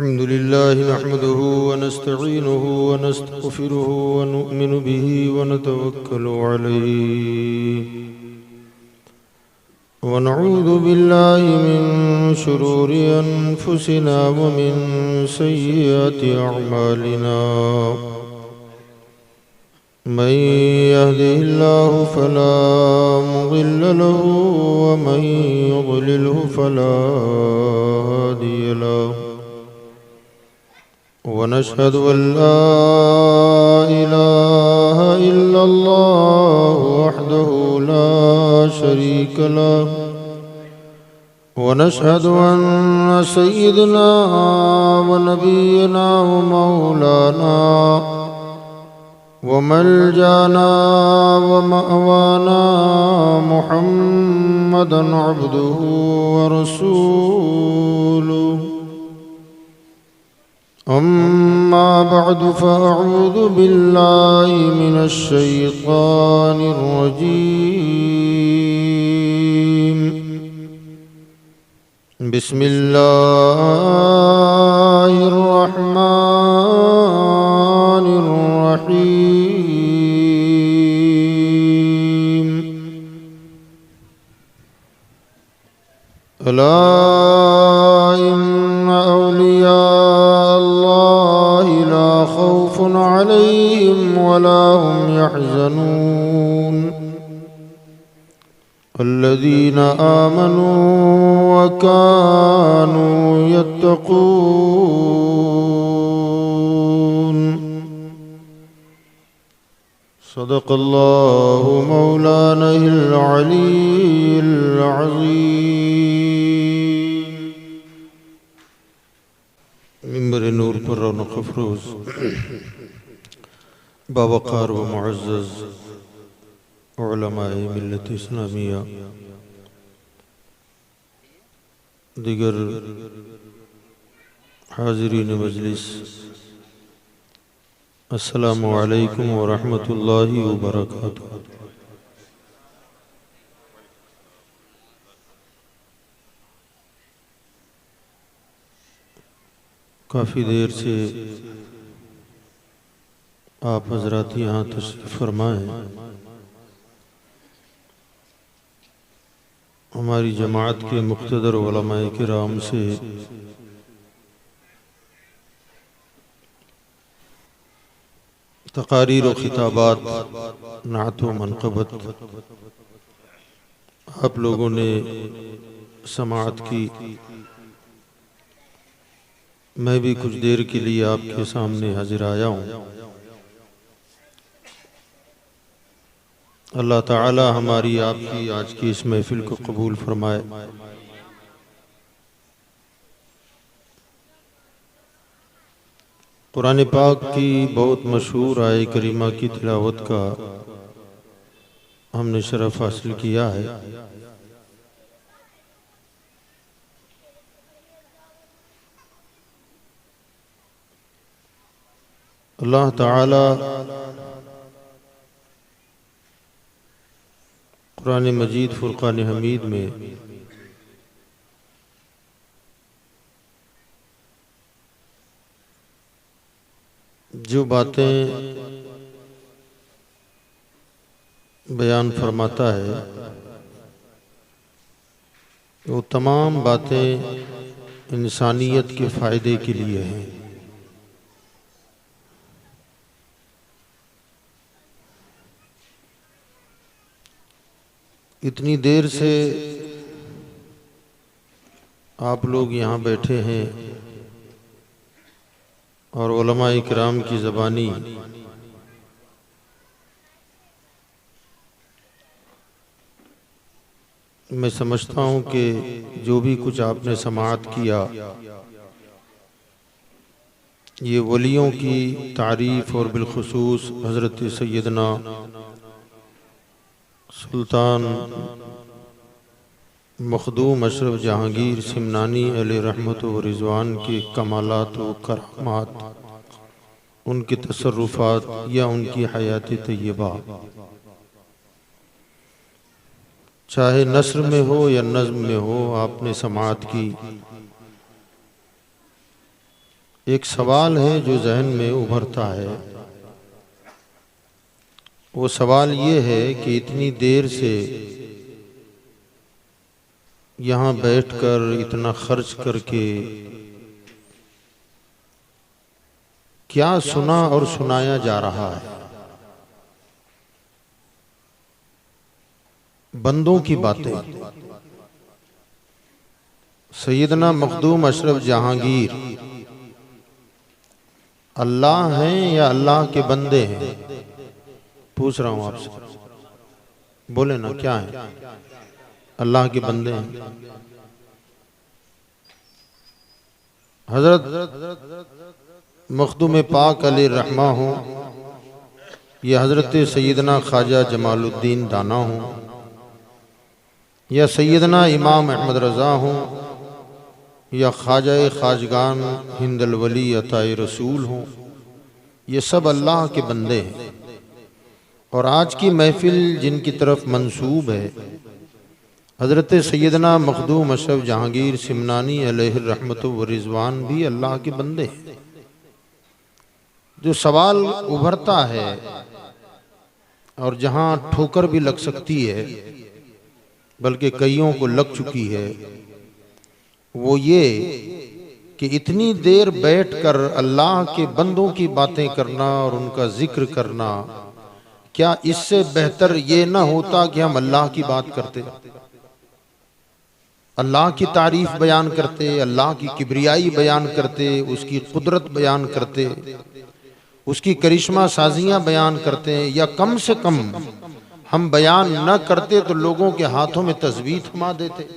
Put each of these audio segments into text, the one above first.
अल्हम्दुलिल्लाह नहमदुहु व नस्तईनुहु व नस्तगफिरुहु व नु'मिनु बिही व नतवक्कलु अलैहि व नऊज़ु बिल्लाहि मिन शुरूरि अनफुसिना व मिन सय्यिआति अअमालिना मन यहदिहिल्लाहु फला मुज़िल्ल लहु व मन युज़लिल्हु फला हादिय लहु वनशहदु अल्ला इलाहा इल्लल्लाहु वहदहु ला शरीक लहु वनशहदु अन्न सय्यिदना व नबियना व मौलाना व मलजाना व मअवाना मुहम्मदन अब्दुहु व रसूलुहु अम्मा बअद फ़अऊज़ु बिल्लाहि मिनश शैतानिर रजीम बिस्मिल्लाहिर रहमानिर रहीम अला इन्ना औलिया खौफुन अलैहिम वला हुम यहज़नून अल्लज़ीना आमनू व कानू यत्तक़ून सदक़ल्लाहु मौलानाल अलीयुल अज़ीम। मिंबर नूर पर रौनक अफरोज़ बावक़ार व मुअज़्ज़ज़ उलमाए मिल्लत इस्लामिया, दिगर हाज़िरीन मजलिस, अस्सलामु अलैकुम व रहमतुल्लाहि व बरकातुहू। काफ़ी देर से आप हजरात यहाँ तशरीफ़ फरमाएँ। हमारी जमात के मुक़्तदर उलमाए किराम से तक़ारीर व खिताबात, नात व मनक़बत आप लोगों ने समाअत की। मैं भी कुछ देर के लिए आपके सामने हाजिर आया हूँ। अल्लाह ताला हमारी आपकी आज की इस महफिल को कबूल फरमाए। कुरान पाक की बहुत मशहूर आय करीमा की तिलावत का हमने शरफ हासिल किया है। अल्लाह ताला कुरान मजीद फुरक़ान हमीद में जो बातें बयान फरमाता है वो तमाम बातें इंसानियत के फ़ायदे के लिए हैं। इतनी देर से आप लोग यहाँ बैठे हैं और उलमाए किराम की ज़बानी मैं समझता हूँ कि जो भी कुछ आपने समाअत किया ये वलियों की तारीफ़ और बिलखुसूस हज़रत सैयदना सुल्तान मखदूम अशरफ जहांगीर सिमनानी अलैहि रहमत व रिज़वान के कमालात व करामात, उनके तसर्रुफ़ात या उनकी हयात तय्यबा चाहे नस्र में हो या नज़्म में हो आपने समाअत की। एक सवाल है जो जहन में उभरता है। वो सवाल ये है कि इतनी देर से यहाँ बैठकर इतना खर्च करके क्या सुना और सुनाया जा रहा है? बंदों की बातें। सैयदना मखदूम अशरफ जहांगीर अल्लाह हैं या अल्लाह के बंदे हैं? पूछ रहा हूं आपसे, बोले ना क्या है? अल्लाह के बंदे हैं। हजरत मखदूम पाक अली रहमा हो या हजरत सैयदना ख्वाजा जमालुद्दीन दाना हो या सैयदना इमाम अहमद रज़ा हो या ख्वाजा ख्वाजगान हिंदल वली अताए रसूल हो, ये सब अल्लाह के बंदे हैं। और आज की महफिल जिनकी तरफ मंसूब है, हज़रत सैयदना मखदूम अशरफ जहांगीर सिमनानी अलैहि रहमत व रिज़वान भी अल्लाह के बंदे हैं। जो सवाल उभरता है और जहाँ ठोकर भी लग सकती है, बल्कि कईयों को लग चुकी है, वो ये कि इतनी देर बैठकर अल्लाह के बंदों की बातें करना और उनका जिक्र करना, क्या इससे बेहतर ये ना होता कि हम अल्लाह की बात करते, अल्लाह की तारीफ बयान करते, अल्लाह की किबरियाई बयान करते, उसकी कुदरत बयान करते, उसकी करिश्मा साजियां बयान करते, या कम से कम हम बयान न करते तो लोगों के हाथों में तस्बीह थमा देते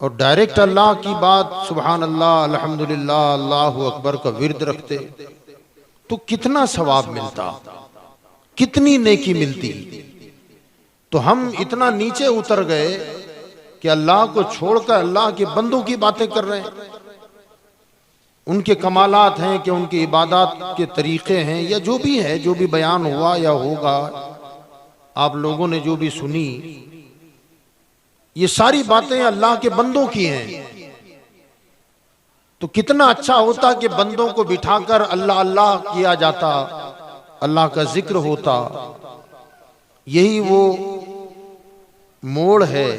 और डायरेक्ट अल्लाह की बात सुभान अल्लाह अल्हम्दुलिल्लाह अल्लाहु अकबर का विर्द रखते, तो कितना सवाब मिलता, कितनी नेकी मिलती। तो हम इतना नीचे उतर गए कि अल्लाह को छोड़कर अल्लाह के बंदों की बातें कर रहे हैं। उनके कमालात हैं कि उनकी इबादत के तरीके हैं, या जो भी है, जो भी बयान हुआ या होगा, आप लोगों ने जो भी सुनी, ये सारी बातें अल्लाह के बंदों की हैं। तो कितना अच्छा होता कि बंदों को बिठाकर अल्लाह अल्लाह किया जाता, अल्लाह का जिक्र होता। यही वो मोड़ है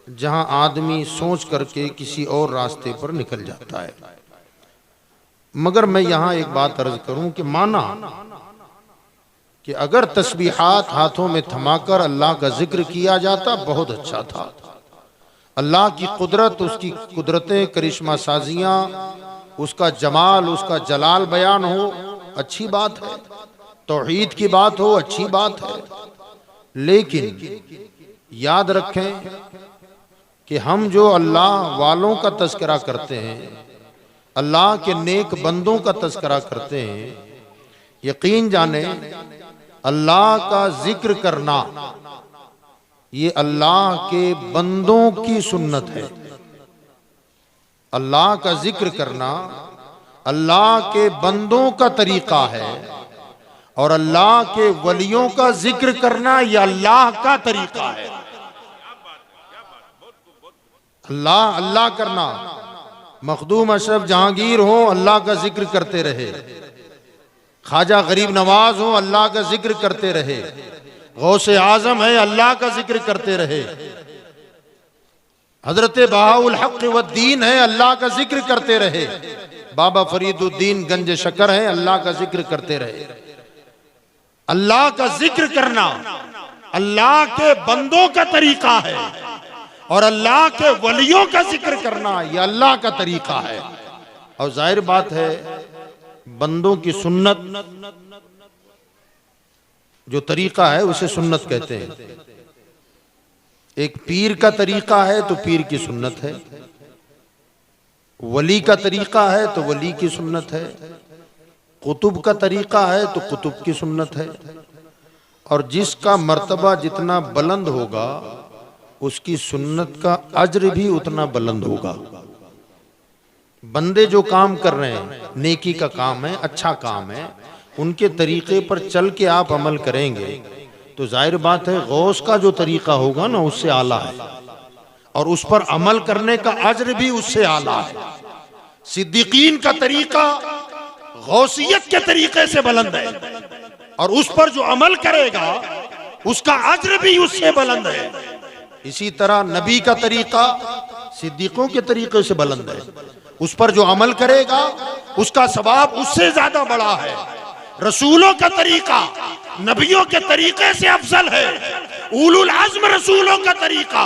जहां आदमी सोच करके किसी और रास्ते पर निकल जाता है। मगर मैं यहां एक बात अर्ज करूं कि माना कि अगर तस्बीहात हाथों में थमाकर अल्लाह का जिक्र किया जाता, बहुत अच्छा था। अल्लाह की कुदरत, उसकी कुदरतें, करिश्मा साजियां, उसका जमाल, उसका जलाल बयान हो, अच्छी बात है। तौहीद की बात हो, अच्छी बात है। लेकिन याद रखें कि हम जो अल्लाह वालों का तज़किरा करते हैं, अल्लाह के नेक बंदों का तज़किरा करते हैं, यकीन जाने अल्लाह का जिक्र करना ये अल्लाह के बंदों की सुन्नत है। अल्लाह का जिक्र करना अल्लाह के बंदों का तरीका है, और अल्लाह के वलियों का जिक्र करना यह अल्लाह का तरीका है। अल्लाह अल्लाह करना, मखदूम अशरफ जहांगीर हो, अल्लाह का जिक्र करते रहे। ख्वाजा गरीब नवाज हो, अल्लाह का जिक्र करते रहे। गौसे आजम है, अल्लाह का जिक्र करते रहे। हजरत बहाउल हक व दीन है, अल्लाह का जिक्र करते रहे। बाबा फरीदुद्दीन गंज शकर है, अल्लाह का जिक्र करते रहे। अल्लाह का जिक्र करना अल्लाह के बंदों का तरीका है, और अल्लाह के वलियों का जिक्र करना यह अल्लाह का तरीका है। और जाहिर बात है, बंदों की सुन्नत जो तरीका है उसे सुन्नत कहते हैं। एक पीर का तरीका है तो पीर की सुन्नत है, वली का तरीका है तो वली की सुन्नत है, कुतुब का तरीका है तो कुतुब की सुन्नत है। और जिसका मर्तबा जितना बुलंद होगा, उसकी सुन्नत का अज्र भी उतना बुलंद होगा। बंदे जो काम कर रहे हैं, नेकी का काम है, अच्छा काम है, उनके तरीके पर चल के आप अमल करेंगे तो जाहिर बात है गौस का जो तरीका होगा ना, उससे आला है, और उस पर अमल करने का अज्र भी उससे आला है। सिद्दीकीन का तरीका गौसियत के तरीके से बुलंद है, और उस पर जो अमल करेगा उसका अज्र भी उससे बुलंद है। इसी तरह नबी का तरीका सिद्दीकों के तरीके से बुलंद है, उस पर जो अमल करेगा उसका सवाब उससे ज्यादा बड़ा है। रसूलों का तरीका नबियों के तरीके से अफजल है। उलुल अज़्म रसूलों का तरीका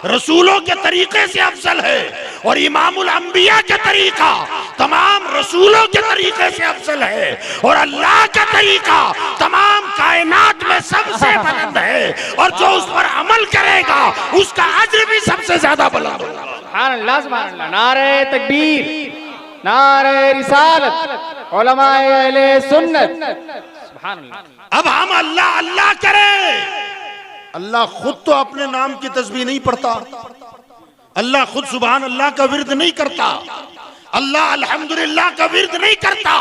रसूलों के तरीके से अफजल है, और इमामुल अंबिया का तरीका तमाम रसूलों के तरीके से अफजल है, और अल्लाह का तरीका तमाम कायनात में सबसे बुलंद है, और जो उस पर अमल करेगा उसका अज्र भी सबसे ज्यादा बुलंद होगा। सुभान अल्लाह, सुभान अल्लाह। नारे तकबीर, नारे रिसालत, उलमाए अहले सुन्नत। सुभान अल्लाह। अब हम अल्लाह अल्लाह करें। अल्लाह खुद तो अपने नाम की तस्बीह नहीं पढ़ता, अल्लाह खुद सुभान अल्लाह का विर्द नहीं करता, अल्लाह अल्हम्दुलिल्लाह का विर्द नहीं करता।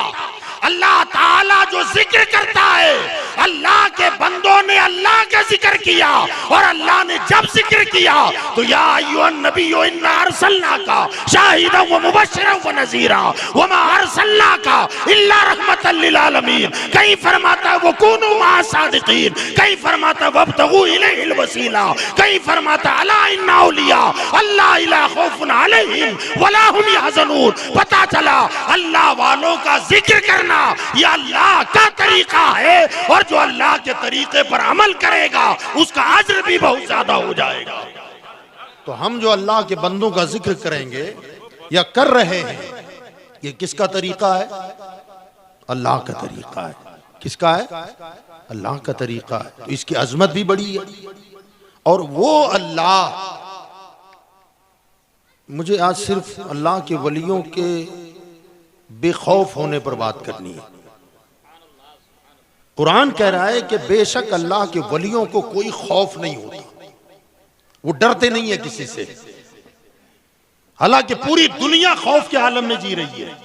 अल्लाह ताला जो जिक्र करता है, अल्लाह के बंदों ने अल्लाह का जिक्र किया, और अल्लाह ने जब जिक्र किया तो या अय्युहन नबिय्यु इन्ना अर्सलनाका शाहिदन व मुबश्शिरन व नज़ीरा व मा अर्सलनाका इल्ला रहमतल लिल आलमीन। कहीं फरमाता है वकुनु मा सादिकीन, कहीं फरमाता है वब्तगू इलैहिल वसीला, कहीं फरमाता है अला इन्ना औलिया अल्लाह ला खौफुन अलैहिम वला हुम यहज़नून। पता चला अल्लाह वालों का जिक्र करना यह अल्लाह का तरीका है, और जो अल्लाह के तरीके पर अमल करेगा उसका अज्र भी बहुत ज्यादा हो जाएगा। तो हम जो अल्लाह के बंदों का जिक्र करेंगे या कर रहे हैं, ये किसका तरीका है? अल्लाह का तरीका है। किसका है? अल्लाह का तरीका है। तो इसकी अजमत भी बड़ी है, और वो अल्लाह, मुझे आज सिर्फ अल्लाह के वलियों के बेखौफ होने पर बात करनी है। कुरान कह रहा है कि बेशक अल्लाह के वलियों को कोई खौफ नहीं होता, वो डरते नहीं है किसी से। हालांकि पूरी दुनिया खौफ के आलम में जी रही है,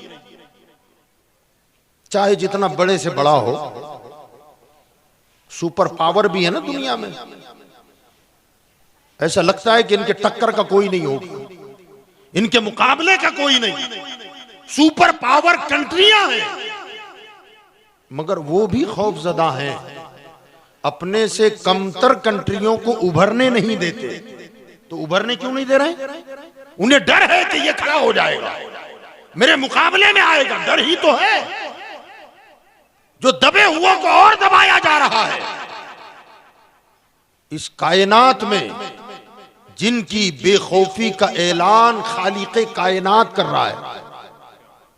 चाहे जितना बड़े से बड़ा हो। सुपर पावर भी है ना दुनिया में, ऐसा लगता है कि इनके टक्कर का कोई नहीं होगा, इनके मुकाबले का कोई नहीं। सुपर पावर कंट्रियां हैं, मगर वो भी खौफजदा हैं, अपने से कमतर कंट्रियों को उभरने नहीं देते। तो उभरने क्यों नहीं दे रहे? उन्हें डर है कि ये खड़ा हो जाएगा, मेरे मुकाबले में आएगा। डर ही तो है जो दबे हुओं को और दबाया जा रहा है। इस कायनात में जिनकी बेखौफी का ऐलान खालिक़े कायनात कर रहा है,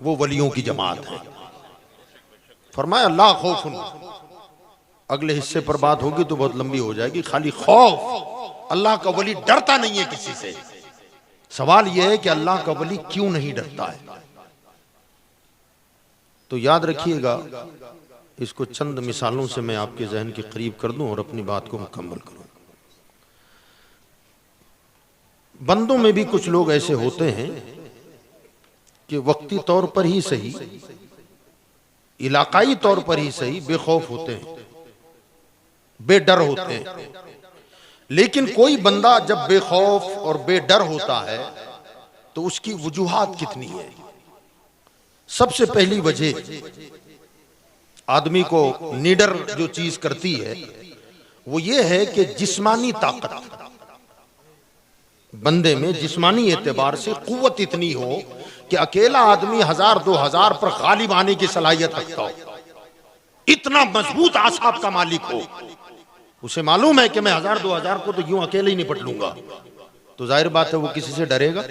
वो वलियों की जमात है। फरमाया अल्लाह खौफुन, अगले हिस्से पर बात होगी तो बहुत लंबी हो जाएगी। खाली खौफ, अल्लाह का वली डरता नहीं है किसी से। सवाल यह है कि अल्लाह का वली क्यों नहीं डरता है? तो याद रखिएगा, इसको चंद मिसालों से मैं आपके जहन के करीब कर दूं और अपनी बात को मुकम्मल करूं। बंदों में भी कुछ लोग ऐसे होते हैं कि वक्ती तौर पर ही सही, इलाकाई तौर पर ही सही, बेखौफ होते हैं, बेडर होते हैं। लेकिन कोई बंदा जब बेखौफ और बेडर होता है तो उसकी वजूहात कितनी है। सबसे पहली वजह आदमी को निडर जो चीज करती है वो ये है कि जिस्मानी ताकत, बंदे में जिस्मानी एतबार से कुव्वत इतनी हो कि अकेला आदमी 1000-2000 पर गालिब आने की सलाहियत रखता हो, इतना मजबूत आसाब का मालिक हो। उसे मालूम है कि मैं 1000-2000 को तो यूं अकेले ही निपट लूंगा, तो जाहिर बात है वो किसी से डरेगा?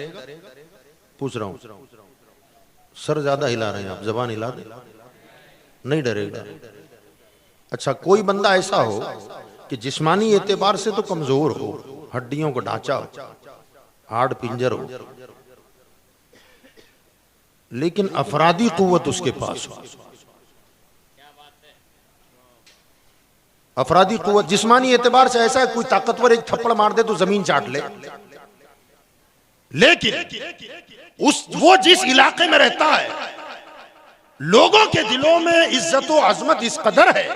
पूछ रहा हूं, सर ज्यादा हिला रहे हैं आप, जबान हिला दे, नहीं डरेगा। अच्छा, कोई बंदा ऐसा हो कि जिस्मानी एतबार से तो कमजोर हो, हड्डियों का ढांचा हो, हाड़ पिंजर हो, लेकिन अफरादी कुव्वत उसके पास हो। अफरादी कुव्वत जिस्मानी एतबार से ऐसा है, कोई ताकतवर एक थप्पड़ मार दे तो जमीन चाट ले, लेकिन वो जिस इलाके में रहता है, लोगों के दिलों में इज्जत और अजमत इस कदर है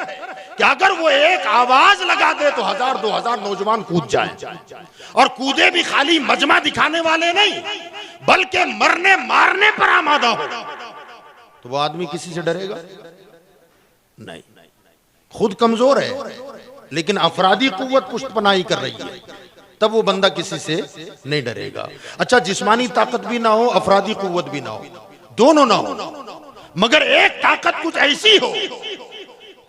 कि अगर वो एक आवाज लगा दे तो 1000-2000 नौजवान कूद जाएं, और कूदे भी खाली मजमा दिखाने वाले नहीं, बल्कि मरने मारने पर आमादा हो, तो वो आदमी किसी से डरेगा नहीं। खुद कमजोर है लेकिन अफरादी कुव्वत पुष्टपनाही कर रही है, तब वो बंदा किसी से नहीं डरेगा। अच्छा, जिस्मानी ताकत भी ना हो, अफरादी कुव्वत भी ना हो, दोनों ना हो, मगर एक ताकत कुछ ऐसी हो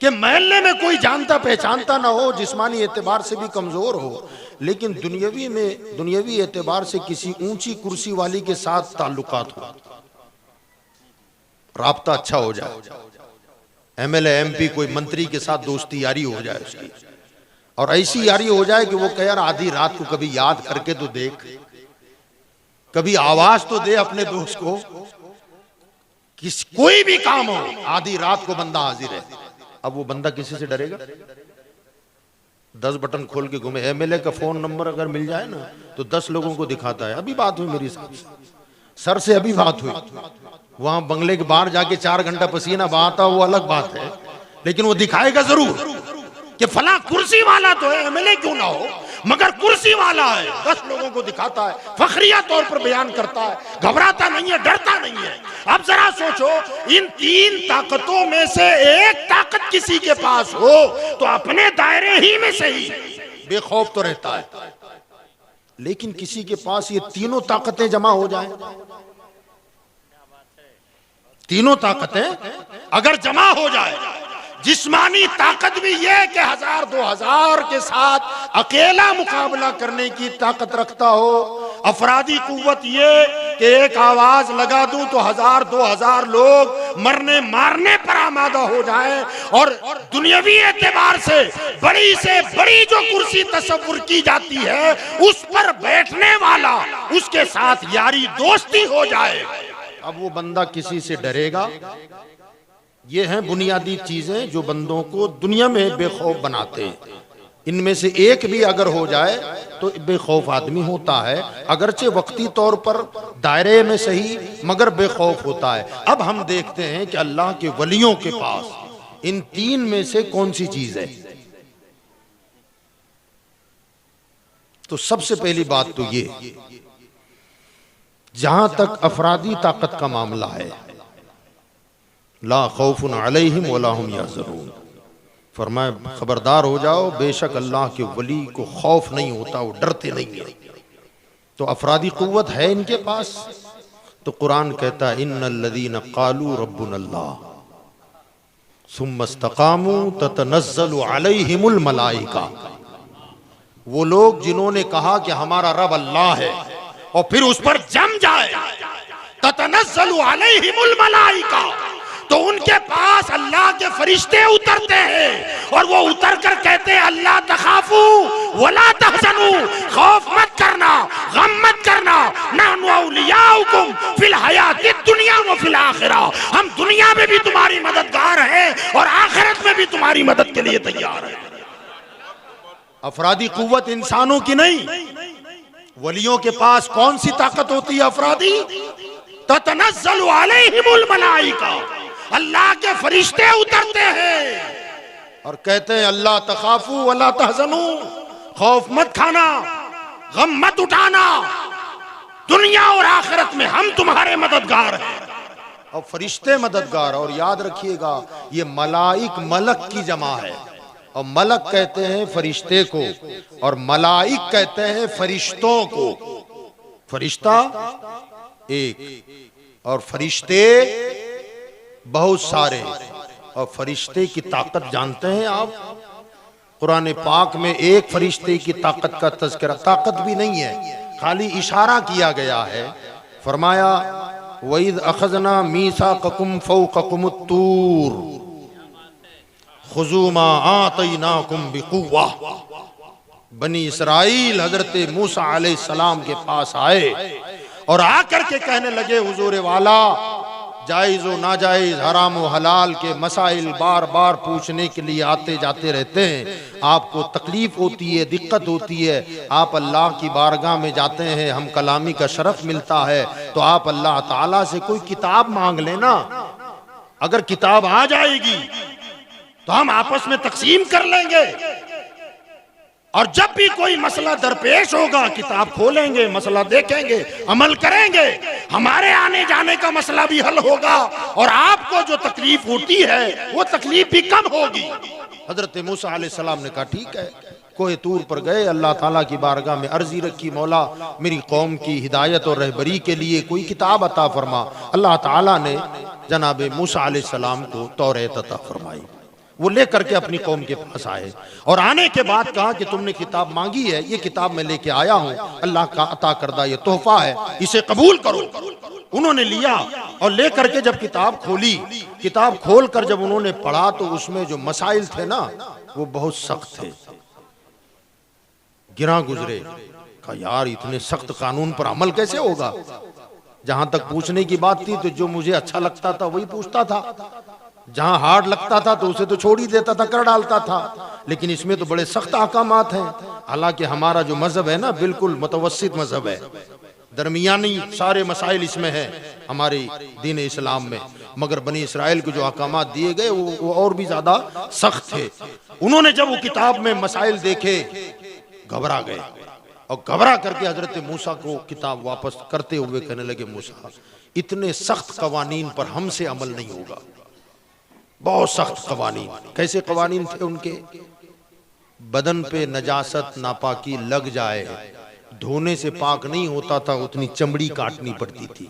कि महल्ले में कोई जानता पहचानता ना हो, जिस्मानी एतबार से भी कमजोर हो, लेकिन दुनियावी एतबार से किसी ऊंची कुर्सी वाली के साथ ताल्लुकात हो, राब्ता अच्छा हो जाए, एमएलए एमपी कोई मंत्री के साथ दोस्ती यारी हो जाए उसकी, और ऐसी यारी हो जाए कि वो कहे यार आधी रात को कभी याद करके तो देख, कभी आवाज तो दे अपने दोस्त को, कोई भी काम हो आधी रात को बंदा हाजिर है। अब वो बंदा किसी से डरेगा? 10 बटन खोल के घूमे। एमएलए का फोन नंबर अगर मिल जाए ना तो 10 लोगों को दिखाता है। अभी बात हुई मेरी सर से, अभी बात हुई, वहां बंगले के बाहर जाके 4 घंटा पसीना बहाता, वो अलग बात है, लेकिन वो दिखाएगा जरूर कि फला कुर्सी वाला तो है, एमएलए क्यों ना हो मगर कुर्सी वाला है। 10 लोगों को दिखाता है, फखरिया तौर पर बयान करता है, घबराता नहीं है, डरता नहीं है। अब जरा सोचो, इन 3 ताकतों में से एक ताकत किसी के पास हो तो अपने दायरे ही में से ही बेखौफ तो रहता है, लेकिन किसी के पास ये तीनों ताकतें जमा हो जाएं, तीनों ताकतें अगर जमा हो जाए, जिस्मानी ताकत भी ये कि 1000-2000 के साथ अकेला मुकाबला करने की ताकत रखता हो, अफरादी कुव्वत ये कि एक आवाज लगा दूं तो 1000-2000 लोग मरने मारने पर आमादा हो जाए, और दुनियावी एतबार से बड़ी जो कुर्सी तस्वुर की जाती है उस पर बैठने वाला उसके साथ यारी दोस्ती हो जाए। अब वो बंदा किसी से डरेगा? ये हैं बुनियादी चीजें जो बंदों को दुनिया में बेखौफ बनाते हैं। इनमें से एक भी अगर हो जाए तो बेखौफ आदमी होता है, अगरचे वक्ती तौर पर दायरे में सही, मगर बेखौफ होता है। अब हम देखते हैं कि अल्लाह के वलियों के पास इन 3 में से कौन सी चीज है। तो सबसे पहली बात तो ये, जहां तक अफरादी ताकत का मामला है, ला खौफुन अलैहिम वला हुम यहज़नून, फरमाए खबरदार हो जाओ, बेशक अल्लाह के वली को खौफ नहीं होता, वो डरते नहीं है। तो अफरादी कुव्वत है इनके पास। तो कुरान कहता है इन्नल्लज़ीना क़ालू रब्बुनल्लाह सुम्मा इस्तक़ामू ततनज़्ज़लु अलैहिमुल मलाइका, वो लोग जिन्होंने कहा कि हमारा रब अल्लाह है और फिर उस पर जम जाए, ततनज़्ज़लु अलैहिमुल मलाइका, तो उनके पास अल्लाह के फरिश्ते उतरते हैं और वो उतर कर कहते हैं अल्लाह तखाफू वला तहज़नू, खौफ मत करना, गम मत करना, नहनु औलियाउकुम फिल हयातिद दुनिया व फिल आखिरा, हम दुनिया में भी तुम्हारी मददगार हैं और आखिरत में भी तुम्हारी मदद के लिए तैयार हैं। अफरादी कुव्वत इंसानों की नहीं, वलियों के पास कौन सी ताकत होती है अफरादी? ततनज़्ज़लु अलैहिमुल मलाइका, अल्लाह के फरिश्ते उतरते हैं और कहते हैं अल्लाह तखाफू वला तहज़नू, खौफ मत खाना, गम मत उठाना, दुनिया और आखिरत में हम तुम्हारे मददगार हैं। और फरिश्ते मददगार, और याद रखिएगा ये मलाइक मलक की जमा है, और मलक कहते हैं फरिश्ते को और मलाइक कहते हैं फरिश्तों को। फरिश्ता एक और फरिश्ते बहुत सारे, और फरिश्ते की ताकत जानते हैं आप? कुरान पाक में एक फरिश्ते की ताकत का तज़किरा, ताकत भी नहीं है, खाली इशारा किया गया है। फरमाया वइज़ अख़ज़ना मीसाक़कुम फ़ौक़कुमुत तूर खुज़ू मा आतैनाकुम बिक़ुव्वा। बनी इसराइल हजरत मूसा अलैहिस्सलाम के पास आए और आकर के कहने लगे हुजूर वाला, जायज़ व नाजायज़, हराम व हलाल के मसाइल बार बार पूछने के लिए आते जाते रहते हैं, आपको तकलीफ होती है, दिक्कत होती है, आप अल्लाह की बारगाह में जाते हैं, हम कलामी का शरफ मिलता है, तो आप अल्लाह ताला से कोई किताब मांग लेना, अगर किताब आ जाएगी तो हम आपस में तकसीम कर लेंगे। और जब भी कोई मसला दरपेश होगा किताब खोलेंगे, मसला देखेंगे, अमल करेंगे, हमारे आने जाने का मसला भी हल होगा और आपको जो तकलीफ होती है वो तकलीफ भी कम होगी। हजरत मूसा अलैहिस्सलाम ने कहा ठीक है, कोहे तूर पर गए, अल्लाह ताला की बारगाह में अर्जी रखी, मौला मेरी कौम की हिदायत और रहबरी के लिए कोई किताब अता फरमा। अल्लाह ताला ने जनाब मूसा अलैहिस्सलाम को तौरात अता फरमाई। वो लेकर के अपनी कौम के पास आए और आने के बाद कहा कि तुमने किताब मांगी है, ये किताब मैं लेके आया हूँ, अल्लाह का अता करदा ये तोहफा है, इसे कबूल करो। उन्होंने लिया और लेकर के जब किताब खोली, किताब खोल कर जब उन्होंने पढ़ा तो उसमें जो मसाइल थे ना वो बहुत सख्त थे, गिरा गुजरे। कहा यार इतने सख्त कानून पर अमल कैसे होगा। जहां तक पूछने की बात थी तो जो मुझे अच्छा लगता था वही पूछता था, जहां हार्ड लगता था तो उसे तो छोड़ ही देता था, कर डालता था। लेकिन इसमें तो बड़े सख्त अहकामात हैं। हालांकि हमारा जो मजहब है ना बिल्कुल मुतवस्सित मजहब है, दरमियानी सारे मसाइल इसमें है हमारे दीन इस्लाम में, मगर बनी इसराइल को जो अहकामात दिए गए वो और भी ज्यादा सख्त थे। उन्होंने जब वो किताब में मसाइल देखे घबरा गए और घबरा करके हजरत मूसा को किताब वापस करते हुए कहने लगे, मूसा इतने सख्त कवानीन पर हमसे अमल नहीं होगा, बहुत सख्त कवानीन। कैसे कवानीन थे उनके? बदन पे नजासत नापाकी लग जाए, धोने से पाक नहीं होता था, उतनी चमड़ी काटनी पड़ती थी।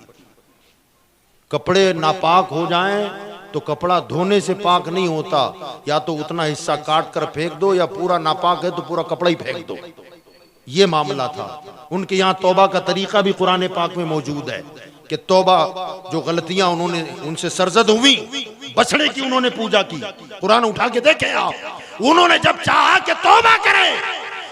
कपड़े नापाक हो जाएं तो कपड़ा धोने से पाक नहीं होता, या तो उतना हिस्सा काट कर फेंक दो या पूरा नापाक है तो पूरा कपड़ा ही फेंक दो। ये मामला था उनके यहाँ। तौबा का तरीका भी कुरान पाक में मौजूद है कि तौबा, जो गलतियां उन्होंने उनसे सरजद हुई, बछड़े की उन्होंने पूजा की, कुरान उठा के देखें आप। उन्होंने जब चाहा कि तौबा करें,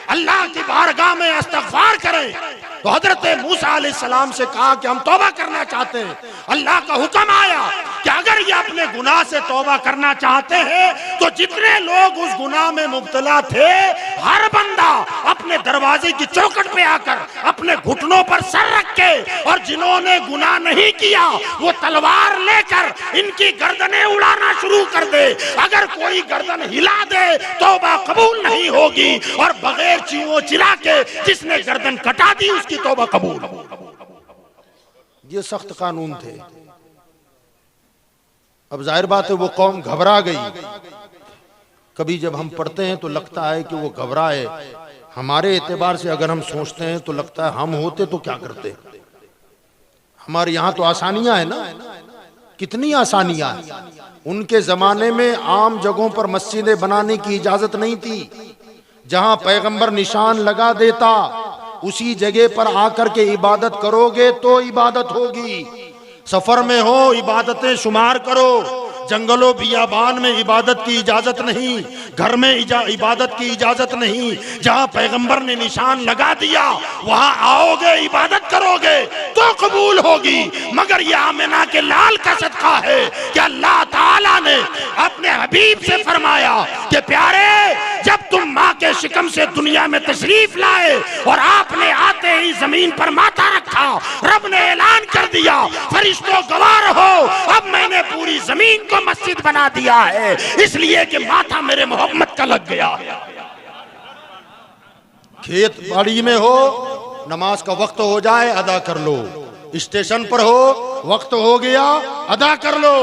अल्लाह की बारगाह में इस्तगफार करें, तो हजरत मूसा अलैहिस्सलाम से कहा कि हम तौबा करना चाहते हैं। अल्लाह का हुक्म आया कि अगर ये अपने गुनाह से तौबा करना चाहते हैं तो जितने लोग उस गुनाह में मुब्तला थे, हर बंदा अपने दरवाजे की चौखट पे आकर अपने घुटनों पर सर रख के, और जिन्होंने गुनाह नहीं किया वो तलवार लेकर इनकी गर्दनें उड़ाना शुरू कर दे। अगर कोई गर्दन हिला दे तौबा कबूल नहीं होगी, और बगैर चींगों चिरा के जिसने गर्दन कटा दी उसकी तौबा कबूल। ये सख्त कानून थे। अब जाहिर बात है वो कौम घबरा गई। कभी जब हम पढ़ते हैं तो लगता है कि वो घबराए, हमारे एतबार से अगर हम सोचते हैं तो लगता है हम होते तो क्या करते। हमारे यहाँ तो आसानियां है ना, कितनी आसानियां हैं। उनके जमाने में आम जगहों पर मस्जिदें बनाने की इजाजत नहीं थी। जहां पैगंबर निशान लगा देता उसी जगह पर आकर के इबादत करोगे तो इबादत होगी। सफर में हो इबादतें शुमार करो, जंगलों बियाबान में इबादत की इजाजत नहीं, घर में इबादत की इजाजत नहीं। जहां पैगंबर ने निशान लगा दिया वहां आओगे इबादत करोगे तो कबूल होगी। मगर यह आमिना के लाल का सदका है कि अल्लाह ताला ने अपने हबीब से फरमाया कि प्यारे, जब तुम माँ के शिकम से दुनिया में तशरीफ लाए और आपने आते ही जमीन पर माथा रखा, रब ने ऐलान कर दिया, फरिश्तों गवाह रहो, अब मैंने पूरी जमीन को मस्जिद बना दिया है, इसलिए कि माथा मेरे मोहम्मद का लग गया। खेत बाड़ी में हो, नमाज का वक्त हो जाए अदा कर लो। स्टेशन पर हो, वक्त हो गया अदा कर लो।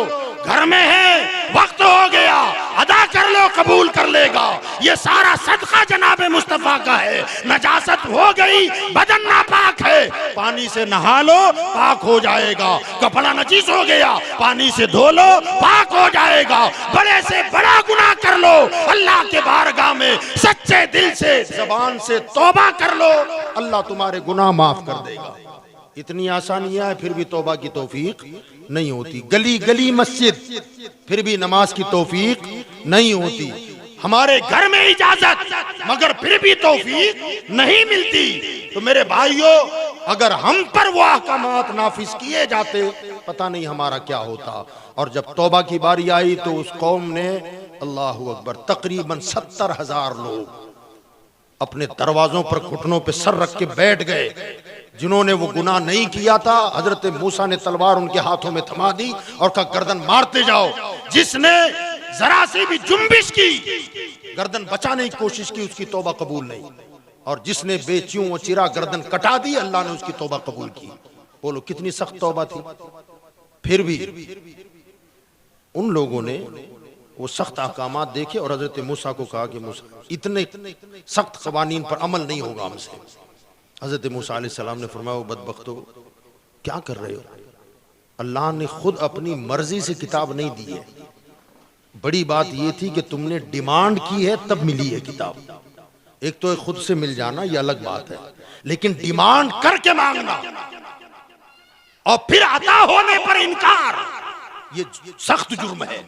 घर में है, वक्त हो गया अदा कर लो, कबूल कर लेगा। ये सारा सदका जनाबे मुस्तफा का है। नजासत हो गई, बदन नापाक है, पानी से नहा लो, पाक हो जाएगा। कपड़ा नजीस हो गया, पानी से धो लो, पाक हो जाएगा। बड़े से बड़ा गुनाह कर लो, अल्लाह के बारगाह में सच्चे दिल से जबान से तौबा कर लो, अल्लाह तुम्हारे गुनाह माफ कर देगा। इतनी आसानियां है, फिर भी तौबा की तौफीक नहीं होती। गली गली मस्जिद, फिर भी नमाज की तौफीक नहीं होती। हमारे घर में इजाजत, मगर फिर भी तौफीक नहीं मिलती। तो मेरे भाइयों, अगर हम पर वो अहकामात नाफिज किए जाते, पता नहीं हमारा क्या होता। और जब तौबा की बारी आई तो उस कौम ने, अल्लाहु अकबर, तकरीबन 70,000 लोग अपने दरवाजों पर घुटनों पे सर रख के बैठ गए। जिन्होंने वो गुनाह नहीं किया था, हजरत मूसा ने तलवार उनके हाथों में थमा दी और कहा गर्दन मारते जाओ। जिसने जरा सी भी जुम्बिश की, गर्दन बचाने की कोशिश की, उसकी तौबा कबूल नहीं। और जिसने बेच्यूं व चिरा गर्दन कटा दी, अल्लाह ने उसकी तौबा कबूल की। बोलो कितनी सख्त तौबा थी। फिर भी उन लोगों ने वो सख्त अहकामात देखे और हजरत मूसा को कहा कि मूसा इतने सख्त कवानीन पर अमल नहीं होगा हमसे। हजरत मूसा अलैहिस्सलाम ने फरमाया, वो बदबख्तो क्या कर रहे हो, अल्लाह ने खुद अपनी मर्जी से किताब नहीं दी है। बड़ी बात यह थी कि तुमने डिमांड की है तब मिली है किताब। एक तो खुद से मिल जाना यह अलग बात है, लेकिन डिमांड करके मांगना और फिर अता होने पर इनकार, ये सख्त जुर्म है।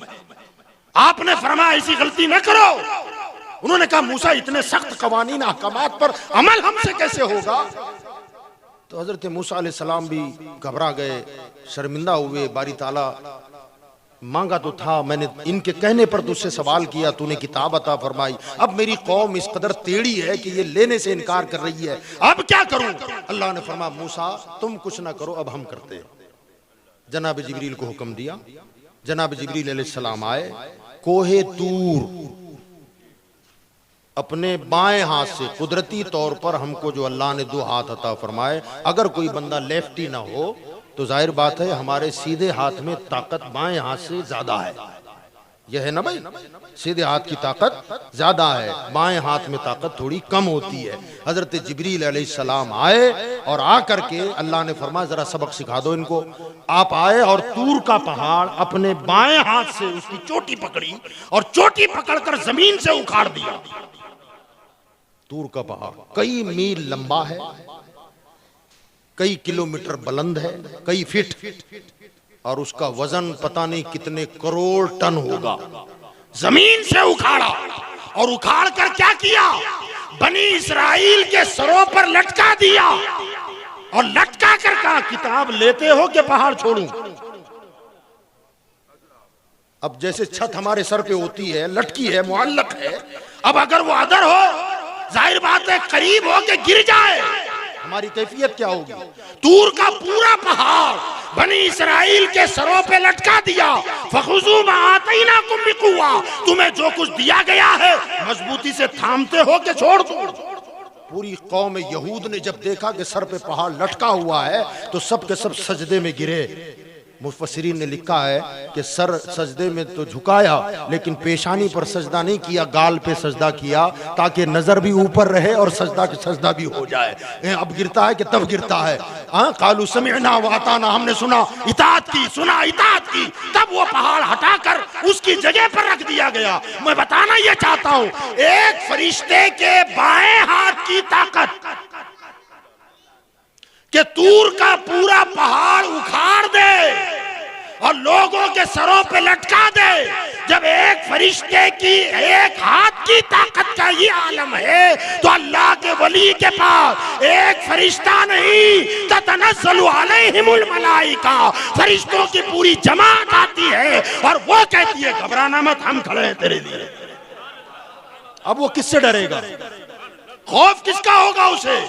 आपने फरमाया ऐसी गलती न करो। उन्होंने कहा मूसा इतने सख्त कवानीन अहकामात पर अमल हमसे कैसे होगा। तो हजरत मूसा अलैहिस्सलाम भी घबरा गए, शर्मिंदा हुए। बारी ताला मांगा तो था, मैंने इनके कहने पर तुझसे सवाल किया, तूने किताब अता फरमाई। अब मेरी कौम इस कदर टेढ़ी है कि ये लेने से इनकार कर रही है, अब क्या करूं। अल्लाह ने फरमाया मूसा तुम कुछ ना करो, अब हम करते हैं। जनाब जिब्रील को हुक्म दिया। जनाब जिब्रील अलैहिस्सलाम आए, कोहे तूर अपने बाएं हाथ से, कुदरती तौर पर हमको जो अल्लाह ने 2 हाथ अता फरमाए, अगर कोई बंदा लेफ्टी ना हो तो जाहिर बात है हमारे सीधे हाथ में ताकत बाएं हाथ से ज्यादा है। यह है ना भाई, सीधे हाथ की ताकत ज्यादा है, बाएं हाथ में ताकत थोड़ी कम होती है। हजरत जिब्रील अलैहिस्सलाम आए और आकर के अल्लाह ने फरमाया जरा सबक सिखा दो इनको। आप आए और तूर का पहाड़ अपने बाएं हाथ से उसकी चोटी पकड़ी और चोटी पकड़कर जमीन से उखाड़ दिया। तूर का पहाड़ कई मील लंबा है, कई किलोमीटर बुलंद है, कई फीट, और उसका वजन पता नहीं कितने करोड़ टन होगा। जमीन से उखाड़ा और उखाड़ कर क्या किया, बनी इस्राइल के सरों पर लटका दिया और लटका कर कहा किताब लेते हो कि पहाड़ छोड़ूं। अब जैसे छत हमारे सर पे होती है, लटकी है, मुअल्लक है, अब अगर वो अदर हो, जाहिर बात है करीब हो के गिर जाए, हमारी कैफियत क्या होगी। तूर का पूरा पहाड़ बनी इस्राइल के सरों पे लटका दिया। फखुजू मा आतैनाकुम बिकुव्वा, तुम्हें जो कुछ दिया गया है मजबूती से थामते हो के छोड़ दो। पूरी कौम यहूद ने जब देखा कि सर पे पहाड़ लटका हुआ है तो सब के सब सजदे में गिरे। मुफस्सिरीन ने लिखा है कि सर सजदे में तो झुकाया लेकिन पेशानी पर सजदा नहीं किया, गाल पे सजदा किया ताकि नजर भी ऊपर रहे और सजदा भी हो जाए। अब गिरता है कि तब गिरता है। कालू समिअना व अताना, हमने सुना इताअत की, सुना इताअत की, तब वो पहाड़ हटाकर उसकी जगह पर रख दिया गया। मैं बताना ये चाहता हूं, एक फरिश्ते के बाएं हाथ की ताकत कि तूर का पूरा पहाड़ उखाड़ दे और लोगों के सरों पे लटका दे। जब एक फरिश्ते की एक हाथ की ताकत का ये आलम है तो अल्लाह के वली के पास एक फरिश्ता नहीं, ततनज़्ज़लु अलैहिमुल मलाइका, फरिश्तों की पूरी जमात आती है और वो कहती है घबराना मत, हम खड़े हैं तेरे लिए। अब वो किससे डरेगा, खौफ किसका होगा उसे।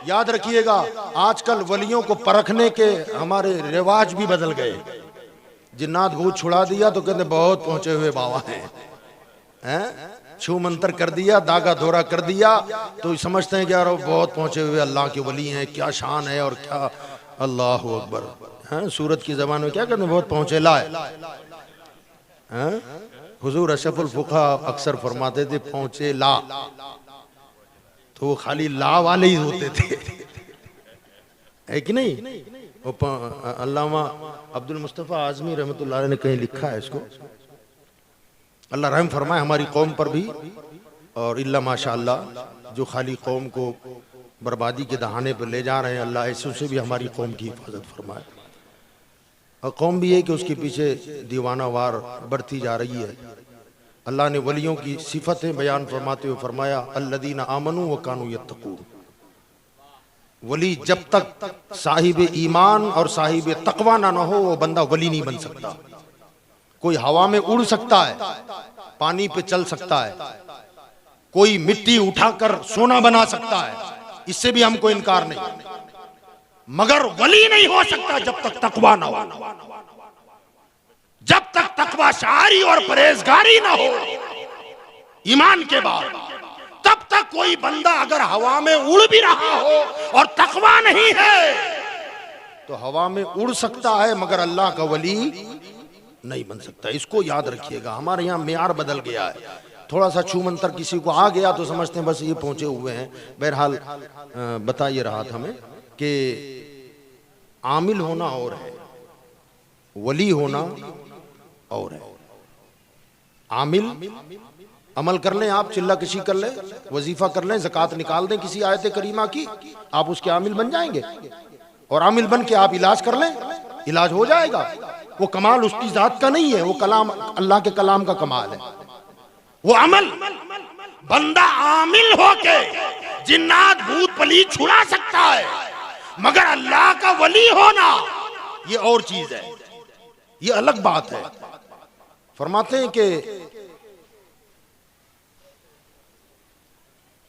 याद रखिएगा आजकल वलियों को परखने के हमारे रिवाज भी बदल गए। जिन्नात भूत छुड़ा दिया तो कहते बहुत पहुंचे हुए बाबा हैं, छू मंत्र कर दिया, दागा धोरा कर दिया तो समझते हैं कि यार बहुत पहुंचे हुए अल्लाह के वली हैं, क्या शान है और क्या, अल्लाह अकबर। हैं सूरत की जबान में क्या कहते, बहुत पहुंचे लाए। हुजूर अशरफुल फुक़हा अक्सर फरमाते थे पहुंचे ला, तो वो खाली ला वाले ही होते थे, है कि नहीं। अल्लामा अब्दुल मुस्तफ़ा आज़मी रहमतुल्लाह अलैह ने कहीं लिखा है इसको, अल्लाह रहम फरमाए हमारी कौम पर भी, और इल्ला माशाअल्लाह जो खाली कौम को बर्बादी के दहाने पर ले जा रहे हैं, अल्लाह ऐसे से भी हमारी कौम की हिफाजत फरमाए। और कौम भी है कि उसके पीछे दीवाना वार बढ़ती जा रही है। अल्लाह ने वलियों की सिफतें बयान फरमाते हुए फरमाया अल्लदीना आमनू व कानू यत्तकून। वली जब तक साहिब ईमान और साहिब तकवा ना हो वो बंदा वली नहीं बन सकता। कोई हवा में उड़ सकता है, पानी पे चल सकता है, कोई मिट्टी उठाकर सोना बना सकता है, इससे भी हमको इनकार नहीं, मगर वली नहीं हो सकता जब तक तकवा ना हो। जब तक तकवा शारी और परहेजगारी ना हो ईमान के बाद, तब तक कोई बंदा अगर हवा में उड़ भी रहा हो और तकवा नहीं है तो हवा में उड़ सकता है मगर अल्लाह का वली नहीं बन सकता। इसको याद रखिएगा। हमारे यहाँ मेयार बदल गया है, थोड़ा सा छूमंतर किसी को आ गया तो समझते हैं बस ये पहुंचे हुए हैं। बहरहाल बता ये रहा था मैं कि आमिल होना और है, वली होना और है। आमिल अमल कर लें, आप चिल्ला कशी कर लें, वजीफा कर लें, ज़कात निकाल दें किसी आयत करीमा की, आप उसके आमिल बन जाएंगे। और आमिल बन के आप इलाज कर लें, इलाज हो जाएगा। वो कमाल उसकी जात का नहीं है, वो कलाम अल्लाह के कलाम का कमाल है। वो अमल बंदा आमिल होके जिन्नात भूत पलीत छुड़ा सकता है, मगर अल्लाह का वली होना ये और चीज है, ये अलग बात है। फरमाते हैं कि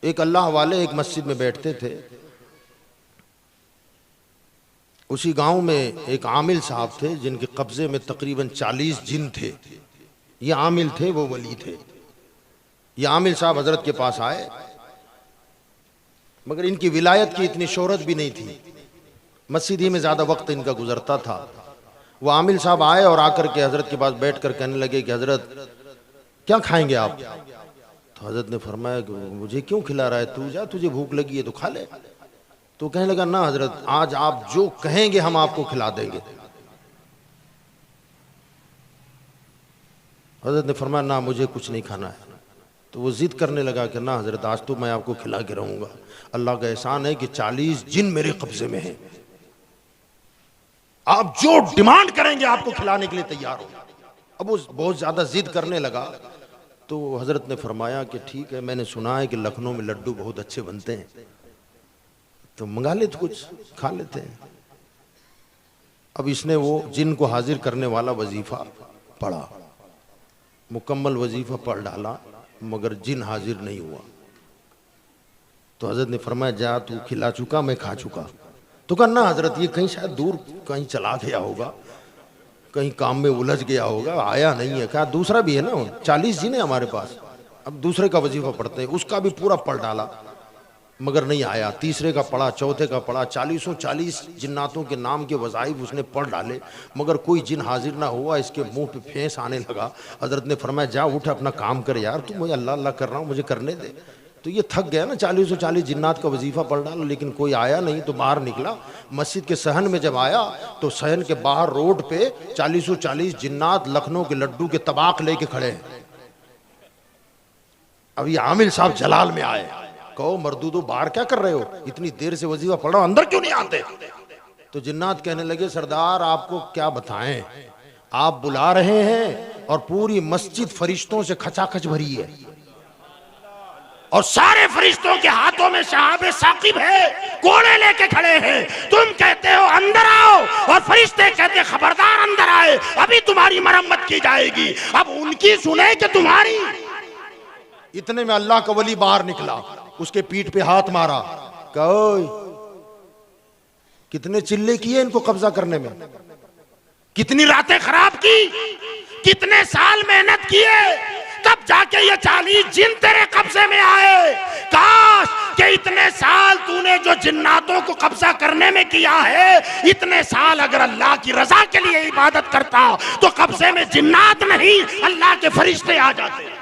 एक अल्लाह वाले एक मस्जिद में बैठते थे। उसी गांव में एक आमिल साहब थे जिनके कब्जे में तकरीबन 40 जिन थे। ये आमिल थे, वो वली थे। ये आमिल साहब हजरत के पास आए, मगर इनकी विलायत की इतनी शोहरत भी नहीं थी, मस्जिद ही में ज्यादा वक्त इनका गुजरता था। वो आमिल साहब आए और आकर के हजरत के पास बैठ कर कहने लगे कि हजरत क्या खाएंगे आप? तो हजरत ने फरमाया कि मुझे क्यों खिला रहा है, तू जा, तुझे भूख लगी है तो खा ले। तो कहने लगा ना हजरत, आज आप जो कहेंगे हम आपको खिला देंगे। हजरत ने फरमाया ना, मुझे कुछ नहीं खाना है। तो वो जिद करने लगा कि ना हजरत, आज तो मैं आपको खिला के रहूंगा, अल्लाह का एहसान है कि 40 जिन मेरे कब्जे में हैं, आप जो डिमांड करेंगे आपको खिलाने के लिए तैयार हो। अब वो बहुत ज्यादा जिद करने लगा। तो हजरत ने फरमाया कि ठीक है, मैंने सुना है कि लखनऊ में लड्डू बहुत अच्छे बनते हैं, तो मंगा लेते, कुछ खा लेते हैं। अब इसने वो जिन को हाजिर करने वाला वजीफा पढ़ा, मुकम्मल वजीफा पढ़ डाला, मगर जिन हाजिर नहीं हुआ। तो हजरत ने फरमाया जा, तू खिला चुका, मैं खा चुका। तो कहा ना हजरत, ये कहीं शायद दूर कहीं चला गया होगा, कहीं काम में उलझ गया होगा, आया नहीं है। कहा दूसरा भी है ना, 40 जिन है हमारे पास, अब दूसरे का वजीफा पढ़ते हैं। उसका भी पूरा पढ़ डाला मगर नहीं आया। तीसरे का पढ़ा, चौथे का पढ़ा, 40 जिन्नातों के नाम के वज़ाइफ उसने पढ़ डाले, मगर कोई जिन हाजिर ना हुआ। इसके मुंह पे फेंस आने लगा। हजरत ने फरमाया जा उठ, अपना काम कर यार, तू मुझे अल्लाह अल्लाह कर रहा हूँ, मुझे करने दे। तो ये थक गया ना, 40 जिन्नात का वजीफा पढ़ डाला, लेकिन कोई आया नहीं। तो बाहर निकला, मस्जिद के सहन में जब आया तो सहन के बाहर रोड पे 40 जिन्नात लखनऊ के लड्डू के तबाक लेके खड़े हैं। अब ये आमिल साहब जलाल में आए, कहो मर्दूदो बाहर क्या कर रहे हो, इतनी देर से वजीफा पढ़ो, अंदर क्यों नहीं आते? तो जिन्नात कहने लगे सरदार आपको क्या बताएं, आप बुला रहे हैं और पूरी मस्जिद फरिश्तों से खचाखच भरी है, और सारे फरिश्तों के हाथों में शहाबे साकिब है, कोड़े लेके खड़े हैं। तुम कहते हो अंदर आओ और फरिश्ते कहते खबरदार अंदर आए, अभी तुम्हारी मरम्मत की जाएगी। अब उनकी सुने कि तुम्हारी। इतने में अल्लाह का वली बाहर निकला, उसके पीठ पे हाथ मारा, कहो कितने चिल्ले किए इनको कब्जा करने में, कितनी रातें खराब की, कितने साल मेहनत किए, तब जाके ये 40 जिन तेरे कब्जे में आए। काश कि इतने साल तूने जो जिन्नातों को कब्जा करने में किया है, इतने साल अगर अल्लाह की रजा के लिए इबादत करता तो कब्जे में जिन्नात नहीं अल्लाह के फरिश्ते आ जाते।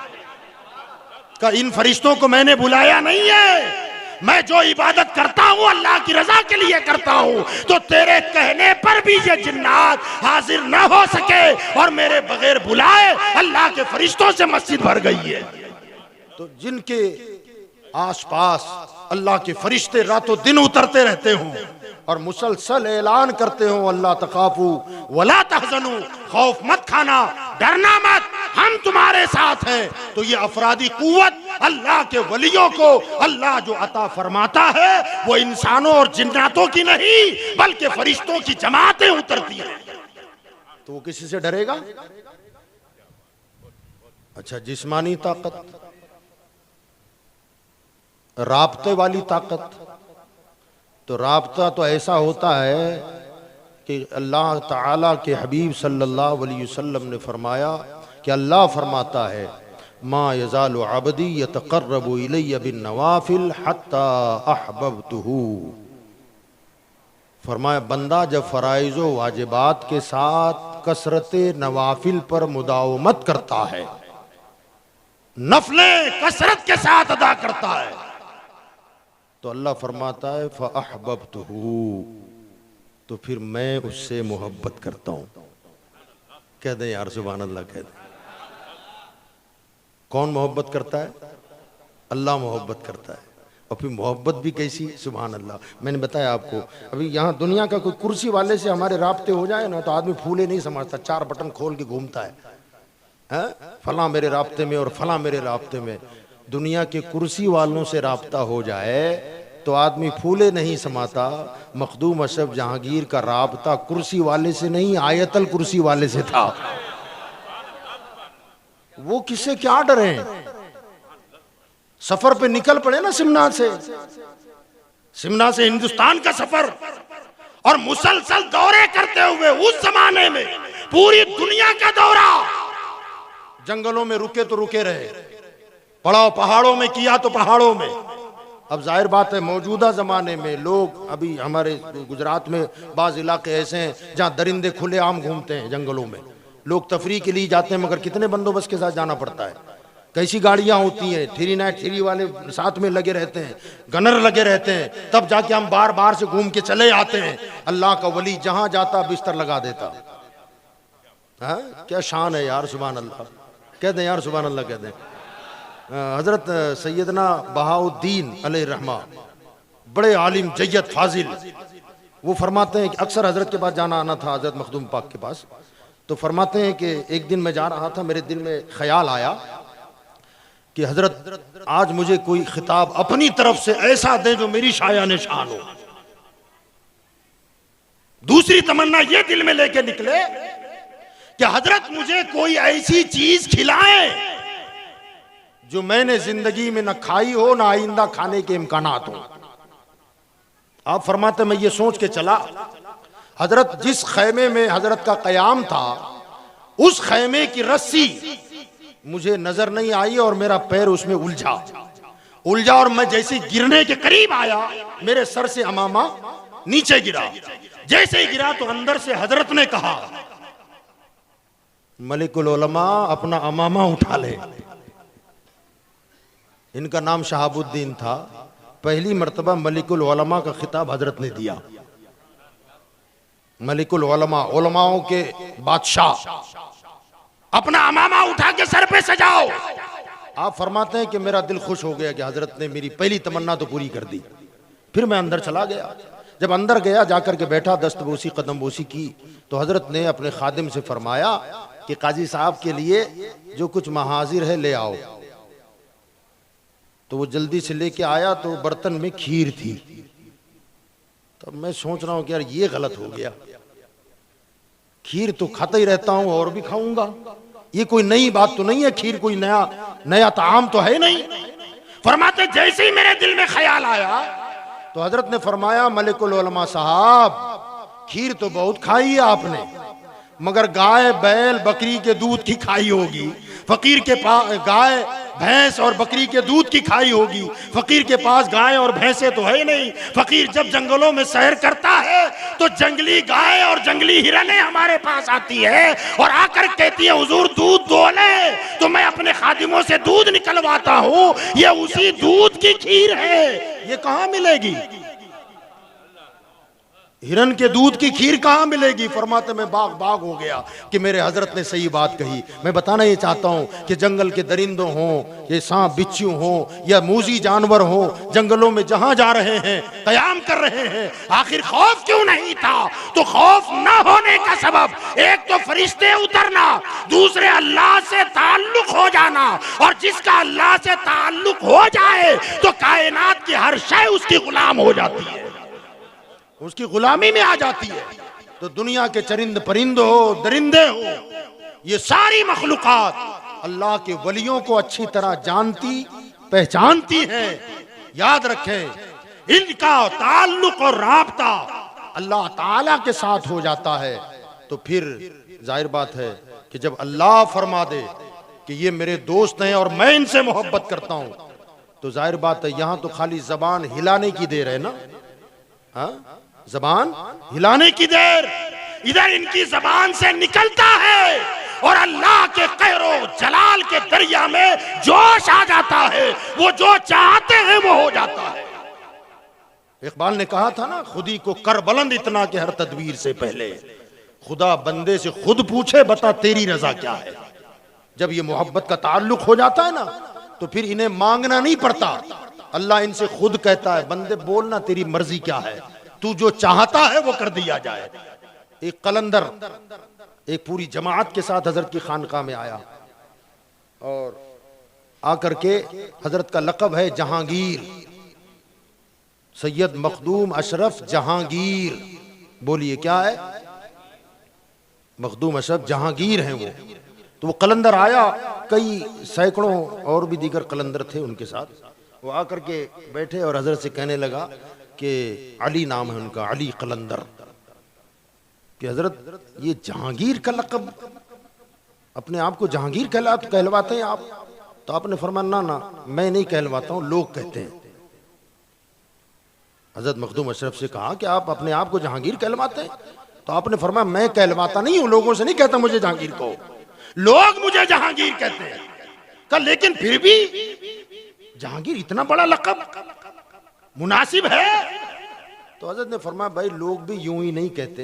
का इन फरिश्तों को मैंने बुलाया नहीं है, मैं जो इबादत करता हूं अल्लाह की रजा के लिए करता हूं। तो तेरे कहने पर भी ये जिन्नात हाजिर न हो सके और मेरे बगैर बुलाए अल्लाह के फरिश्तों से मस्जिद भर गई है। तो जिनके आसपास अल्लाह के फरिश्ते रातों दिन उतरते रहते हों और मुसलसल ऐलान करते हो अल्लाह तखाफू वला तहजनू, खौफ मत खाना, डरना मत, हम तुम्हारे साथ हैं। तो ये अफरादी कुव्वत अल्लाह के वलियों को अल्लाह जो अता फरमाता है वो इंसानों और जिन्नातों की नहीं बल्कि फरिश्तों की जमातें उतरती हैं। तो वो किसी से डरेगा? अच्छा, जिस्मानी ताकत, राब्ते वाली ताकत, तो राब्ता तो ऐसा होता है कि अल्लाह ताला के हबीब सल्लल्लाहु अलैहि वसल्लम ने फरमाया कि अल्लाह फरमाता है मा यज़ालु अब्दी यतक़र्रबु इलैया बिन नवाफिल हत्ता अहबब्तुहू। फरमाया बंदा जब फ़राइज़ व वाजिबात के साथ कसरत नवाफिल पर मुदावमत करता है, नफले कसरत के साथ अदा करता है, तो अल्लाह फरमाता है फ़अहबब्तुहू, तो फिर मैं उससे मोहब्बत करता हूँ। कह दें यार सुभान अल्लाह, कह दें। कौन मोहब्बत करता है? अल्लाह मोहब्बत करता है। और फिर मोहब्बत भी कैसी, सुभान अल्लाह। मैंने बताया आपको, अभी यहाँ दुनिया का कोई कुर्सी वाले से हमारे राब्ते हो जाए ना तो आदमी फूले नहीं समझता, 4 बटन खोल के घूमता है, फला मेरे राब्ते में और फला मेरे राब्ते में। दुनिया के कुर्सी वालों से राब्ता हो जाए तो आदमी फूले नहीं समाता। मखदूम अशरफ जहांगीर का राब्ता कुर्सी वाले से नहीं, आयतल कुर्सी वाले से था। वो किससे क्या डरे, सफर पे निकल पड़े ना सिमना से हिंदुस्तान का सफर, और मुसलसल दौरे करते हुए उस जमाने में पूरी दुनिया का दौरा। जंगलों में रुके तो रुके रहे, पड़ाव पहाड़ों में किया तो पहाड़ों में। अब जाहिर बात है मौजूदा जमाने में लोग, अभी हमारे गुजरात में बाज इलाके ऐसे हैं जहां दरिंदे खुले आम घूमते हैं जंगलों में। लोग तफरी के लिए जाते हैं, मगर कितने बंदोबस्त के साथ जाना पड़ता है। कैसी गाड़ियां होती हैं, 3 नाइट 3 वाले साथ में लगे रहते हैं, गनर लगे रहते हैं, तब जाके हम बार बार से घूम के चले आते हैं। अल्लाह का वली जहां जाता बिस्तर लगा देता। क्या शान है यार, सुभान अल्लाह, कह दें यार सुभान अल्लाह, कह दें। हजरत सैयदना बहाउद्दीन अलैहि रहमा, बड़े आलिम जय्यद फाजिल, वो फरमाते हैं कि अक्सर हजरत के पास जाना आना था, हजरत मखदूम पाक के पास। तो फरमाते हैं कि एक दिन मैं जा रहा था, मेरे दिल में ख्याल आया कि हजरत आज मुझे कोई खिताब अपनी तरफ से ऐसा दे जो मेरी शाया निशान हो। दूसरी तमन्ना ये दिल में लेके निकले कि हजरत मुझे कोई ऐसी चीज खिलाए जो मैंने जिंदगी में न खाई हो, न आइंदा खाने के इम्कानात हो। आप फरमाते मैं ये सोच के चला, हजरत जिस खैमे में हजरत का कयाम था उस खैमे की रस्सी मुझे नजर नहीं आई और मेरा पैर उसमें उलझा और मैं जैसे गिरने के करीब आया, मेरे सर से अमामा नीचे गिरा। जैसे ही गिरा तो अंदर से हजरत ने कहा, मलिकुल उलमा अपना अमामा उठा ले। इनका नाम शहाबुद्दीन था। पहली मर्तबा मलिकुल उलमा का खिताब हजरत ने दिया। मलिकुल उलमा, उलमाओं के बादशाह, अपना अमामा उठा के सर पे सजाओ। आप फरमाते हैं कि मेरा दिल खुश हो गया कि हजरत ने मेरी पहली तमन्ना तो पूरी कर दी। फिर मैं अंदर चला गया। जब अंदर गया, जाकर के बैठा, दस्तबोसी कदमबोसी की, तो हजरत ने अपने खादिम से फरमाया कि काजी साहब के लिए जो कुछ महाजिर है ले आओ। तो वो जल्दी से लेके आया, तो बर्तन में खीर थी। तब मैं सोच रहा हूं कि यार ये गलत हो गया, खीर तो खाता ही रहता हूं और भी खाऊंगा, ये कोई नई बात तो नहीं है, खीर कोई नया ताम तो है नहीं। फरमाते जैसे ही मेरे दिल में ख्याल आया तो हजरत ने फरमाया, मलिकुल उलमा साहब खीर तो बहुत खाई है आपने, मगर गाय बैल बकरी के दूध की खाई होगी। फकीर के पास गाय भैंस और बकरी के दूध की खाई होगी, फकीर के पास गाय और भैंसे तो है नहीं। फकीर जब जंगलों में सैर करता है तो जंगली गाय और जंगली हिरने हमारे पास आती है और आकर कहती है हुजूर दूध दो ले, तो मैं अपने खादिमों से दूध निकलवाता हूं, ये उसी दूध की खीर है। ये कहां मिलेगी? हिरन के दूध की खीर कहां मिलेगी? फरमाते मैं बाग हो गया कि मेरे हजरत ने सही बात कही। मैं बताना ये चाहता हूं कि जंगल के दरिंदों हों, ये सांप बिच्छू हों या मूजी जानवर हों, जंगलों में जहां जा रहे हैं, कयाम कर रहे हैं, आखिर खौफ क्यों नहीं था? तो खौफ ना होने का सबब एक तो फरिश्ते उतरना, दूसरे अल्लाह से ताल्लुक हो जाना। और जिसका अल्लाह से ताल्लुक हो जाए तो कायनात की हर शय उसकी गुलाम हो जाती है, उसकी गुलामी में आ जाती है। तो दुनिया के चरिंद परिंद हो, दरिंदे हो, ये सारी मखलूकात अल्लाह के वलियों को अच्छी तरह जानती पहचानती हैं। याद रखें, इनका ताल्लुक और राब्ता अल्लाह ताला के साथ हो जाता है तो फिर जाहिर बात है कि जब अल्लाह फरमा दे कि ये मेरे दोस्त हैं और मैं इनसे मोहब्बत करता हूं, तो जाहिर बात है यहां तो खाली जबान हिलाने की देर है ना। हाँ, जबान हिलाने की देर, इधर इनकी जबान से निकलता है और अल्लाह के कहरो जलाल के दरिया में जोश आ जाता है, वो जो चाहते हैं वो हो जाता है। इकबाल ने कहा था ना, खुदी को कर बुलंद इतना कि हर तदबीर से पहले खुदा बंदे से खुद पूछे बता तेरी रजा क्या है। जब ये मोहब्बत का ताल्लुक हो जाता है ना तो फिर इन्हें मांगना नहीं पड़ता, अल्लाह इनसे खुद कहता है बंदे बोलना तेरी मर्जी क्या है, तू जो चाहता है वो कर दिया जाए। एक कलंदर एक पूरी जमात के साथ हजरत की खानकाह में आया और आकर के हजरत का लक़ब है जहांगीर, सैयद मखदूम अशरफ जहांगीर। बोलिए क्या है? मखदूम अशरफ जहांगीर हैं वो। तो वो कलंदर आया, कई सैकड़ों और भी दीगर कलंदर थे उनके साथ। वो आकर के बैठे और हजरत से कहने लगा कि अली नाम है उनका, अली कलंदर, कि हजरत ये जहांगीर का लक़ब, अपने आप को जहांगीर कहलवाते हैं आप? तो आपने फरमाया ना ना मैं नहीं कहलवाता हूं, लोग कहते हैं। हजरत मखदूम अशरफ से कहा कि आप अपने आप को जहांगीर कहलवाते हैं? तो आपने फरमाया मैं कहलवाता नहीं हूं, लोगों से नहीं कहता मुझे जहांगीर को, लोग मुझे जहांगीर कहते हैं। कहा लेकिन फिर भी जहांगीर इतना बड़ा लक़ब मुनासिब है? तो हजरत ने फरमाया भाई लोग भी यूं ही नहीं कहते,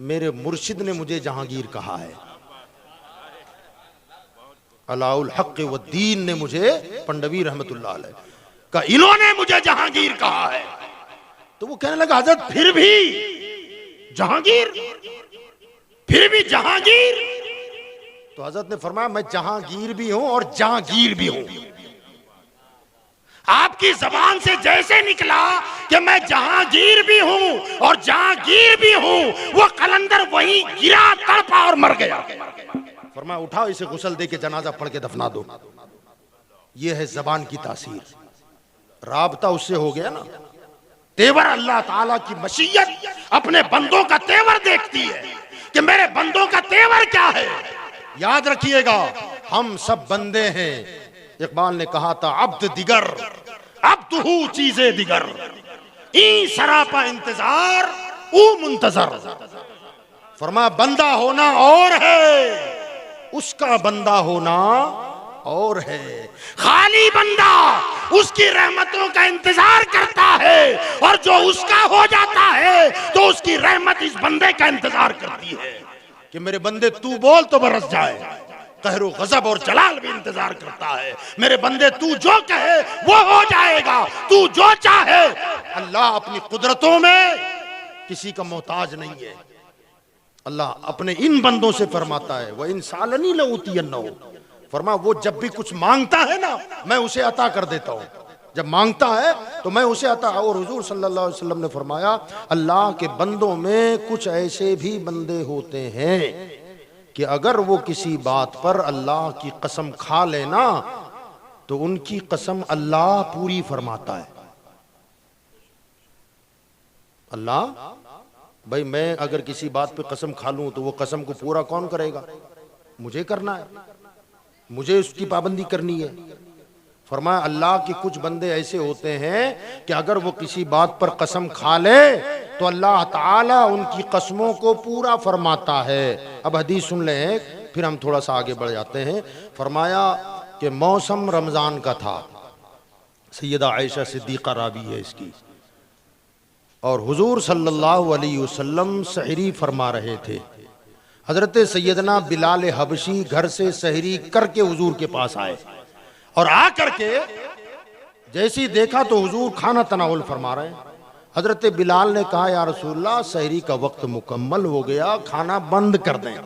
मेरे मुर्शिद ने मुझे जहांगीर कहा है, अलाउल हक़ व दीन ने मुझे, पंडवी रहमतुल्लाह अलैह का, इन्होंने मुझे जहांगीर कहा है। तो वो कहने लगा हजरत फिर भी जहांगीर, फिर भी जहांगीर? तो हजरत ने फरमाया मैं जहांगीर भी हूं और जहांगीर भी हूं। आपकी जबान से जैसे निकला कि मैं जहांगीर भी हूं और जहांगीर भी हूं, वो कलंदर वहीं गिरा, तड़पा और मर गया। फरमाया उठाओ इसे गुस्ल दे के जनाजा पढ़ के दफना दो। ये है जबान की तासीर, राबता उससे हो गया ना। तेवर अल्लाह ताला की मशीयत अपने बंदों का तेवर देखती है कि मेरे बंदों का तेवर क्या है। याद रखिएगा हम सब बंदे हैं। इकबाल ने कहा था अब्द दिगर अब्द हूँ चीजें दिगर, ई सरापा इंतजार ऊ मुंतजर। फरमाया बंदा होना और है, उसका बंदा होना और है। खाली बंदा उसकी रहमतों का इंतजार करता है और जो उसका हो जाता है तो उसकी रहमत इस बंदे का इंतजार करती है कि मेरे बंदे तू बोल तो बरस जाए। कहरो गजब और जलाल भी इंतजार करता है, मेरे बंदे तू जो कहे वो हो जाएगा, तू जो चाहे। अल्लाह अपनी कुदरतों में किसी का मोहताज नहीं है। अल्लाह अपने इन बंदों से फरमाता है वह इंसानी लऊतियन्नहु, फरमा वो जब भी कुछ मांगता है ना मैं उसे अता कर देता हूं, जब मांगता है तो मैं उसे अता। और हुजूर सल्लल्लाहु अलैहि वसल्लम ने फरमाया अल्लाह के बंदों में कुछ ऐसे भी बंदे होते हैं कि अगर वो किसी बात पर अल्लाह की कसम खा लेना तो उनकी कसम अल्लाह पूरी फरमाता है। अल्लाह भाई मैं अगर किसी बात पे कसम खा लूं तो वो कसम को पूरा कौन करेगा? मुझे करना है, मुझे उसकी पाबंदी करनी है। फरमाया अल्लाह के कुछ बंदे ऐसे होते हैं कि अगर वो किसी बात पर कसम खा ले तो अल्लाह ताला उनकी कसमों को पूरा फरमाता है। अब हदीस सुन लें फिर हम थोड़ा सा आगे बढ़ जाते हैं। फरमाया कि मौसम रमजान का था, सैयदा आयशा सिद्दीक़ा रावी है इसकी, और हुजूर सल्लल्लाहु अलैहि वसल्लम सहरी फरमा रहे थे। हजरत सैयदना बिलाल हबशी घर से सहरी करके हुजूर के पास आए और आकर के जैसी देखा तो हुजूर खाना तनावुल फरमा रहे हैं। हजरत बिलाल ने कहा या रसूलल्लाह सहरी का वक्त मुकम्मल हो गया, खाना बंद कर दें।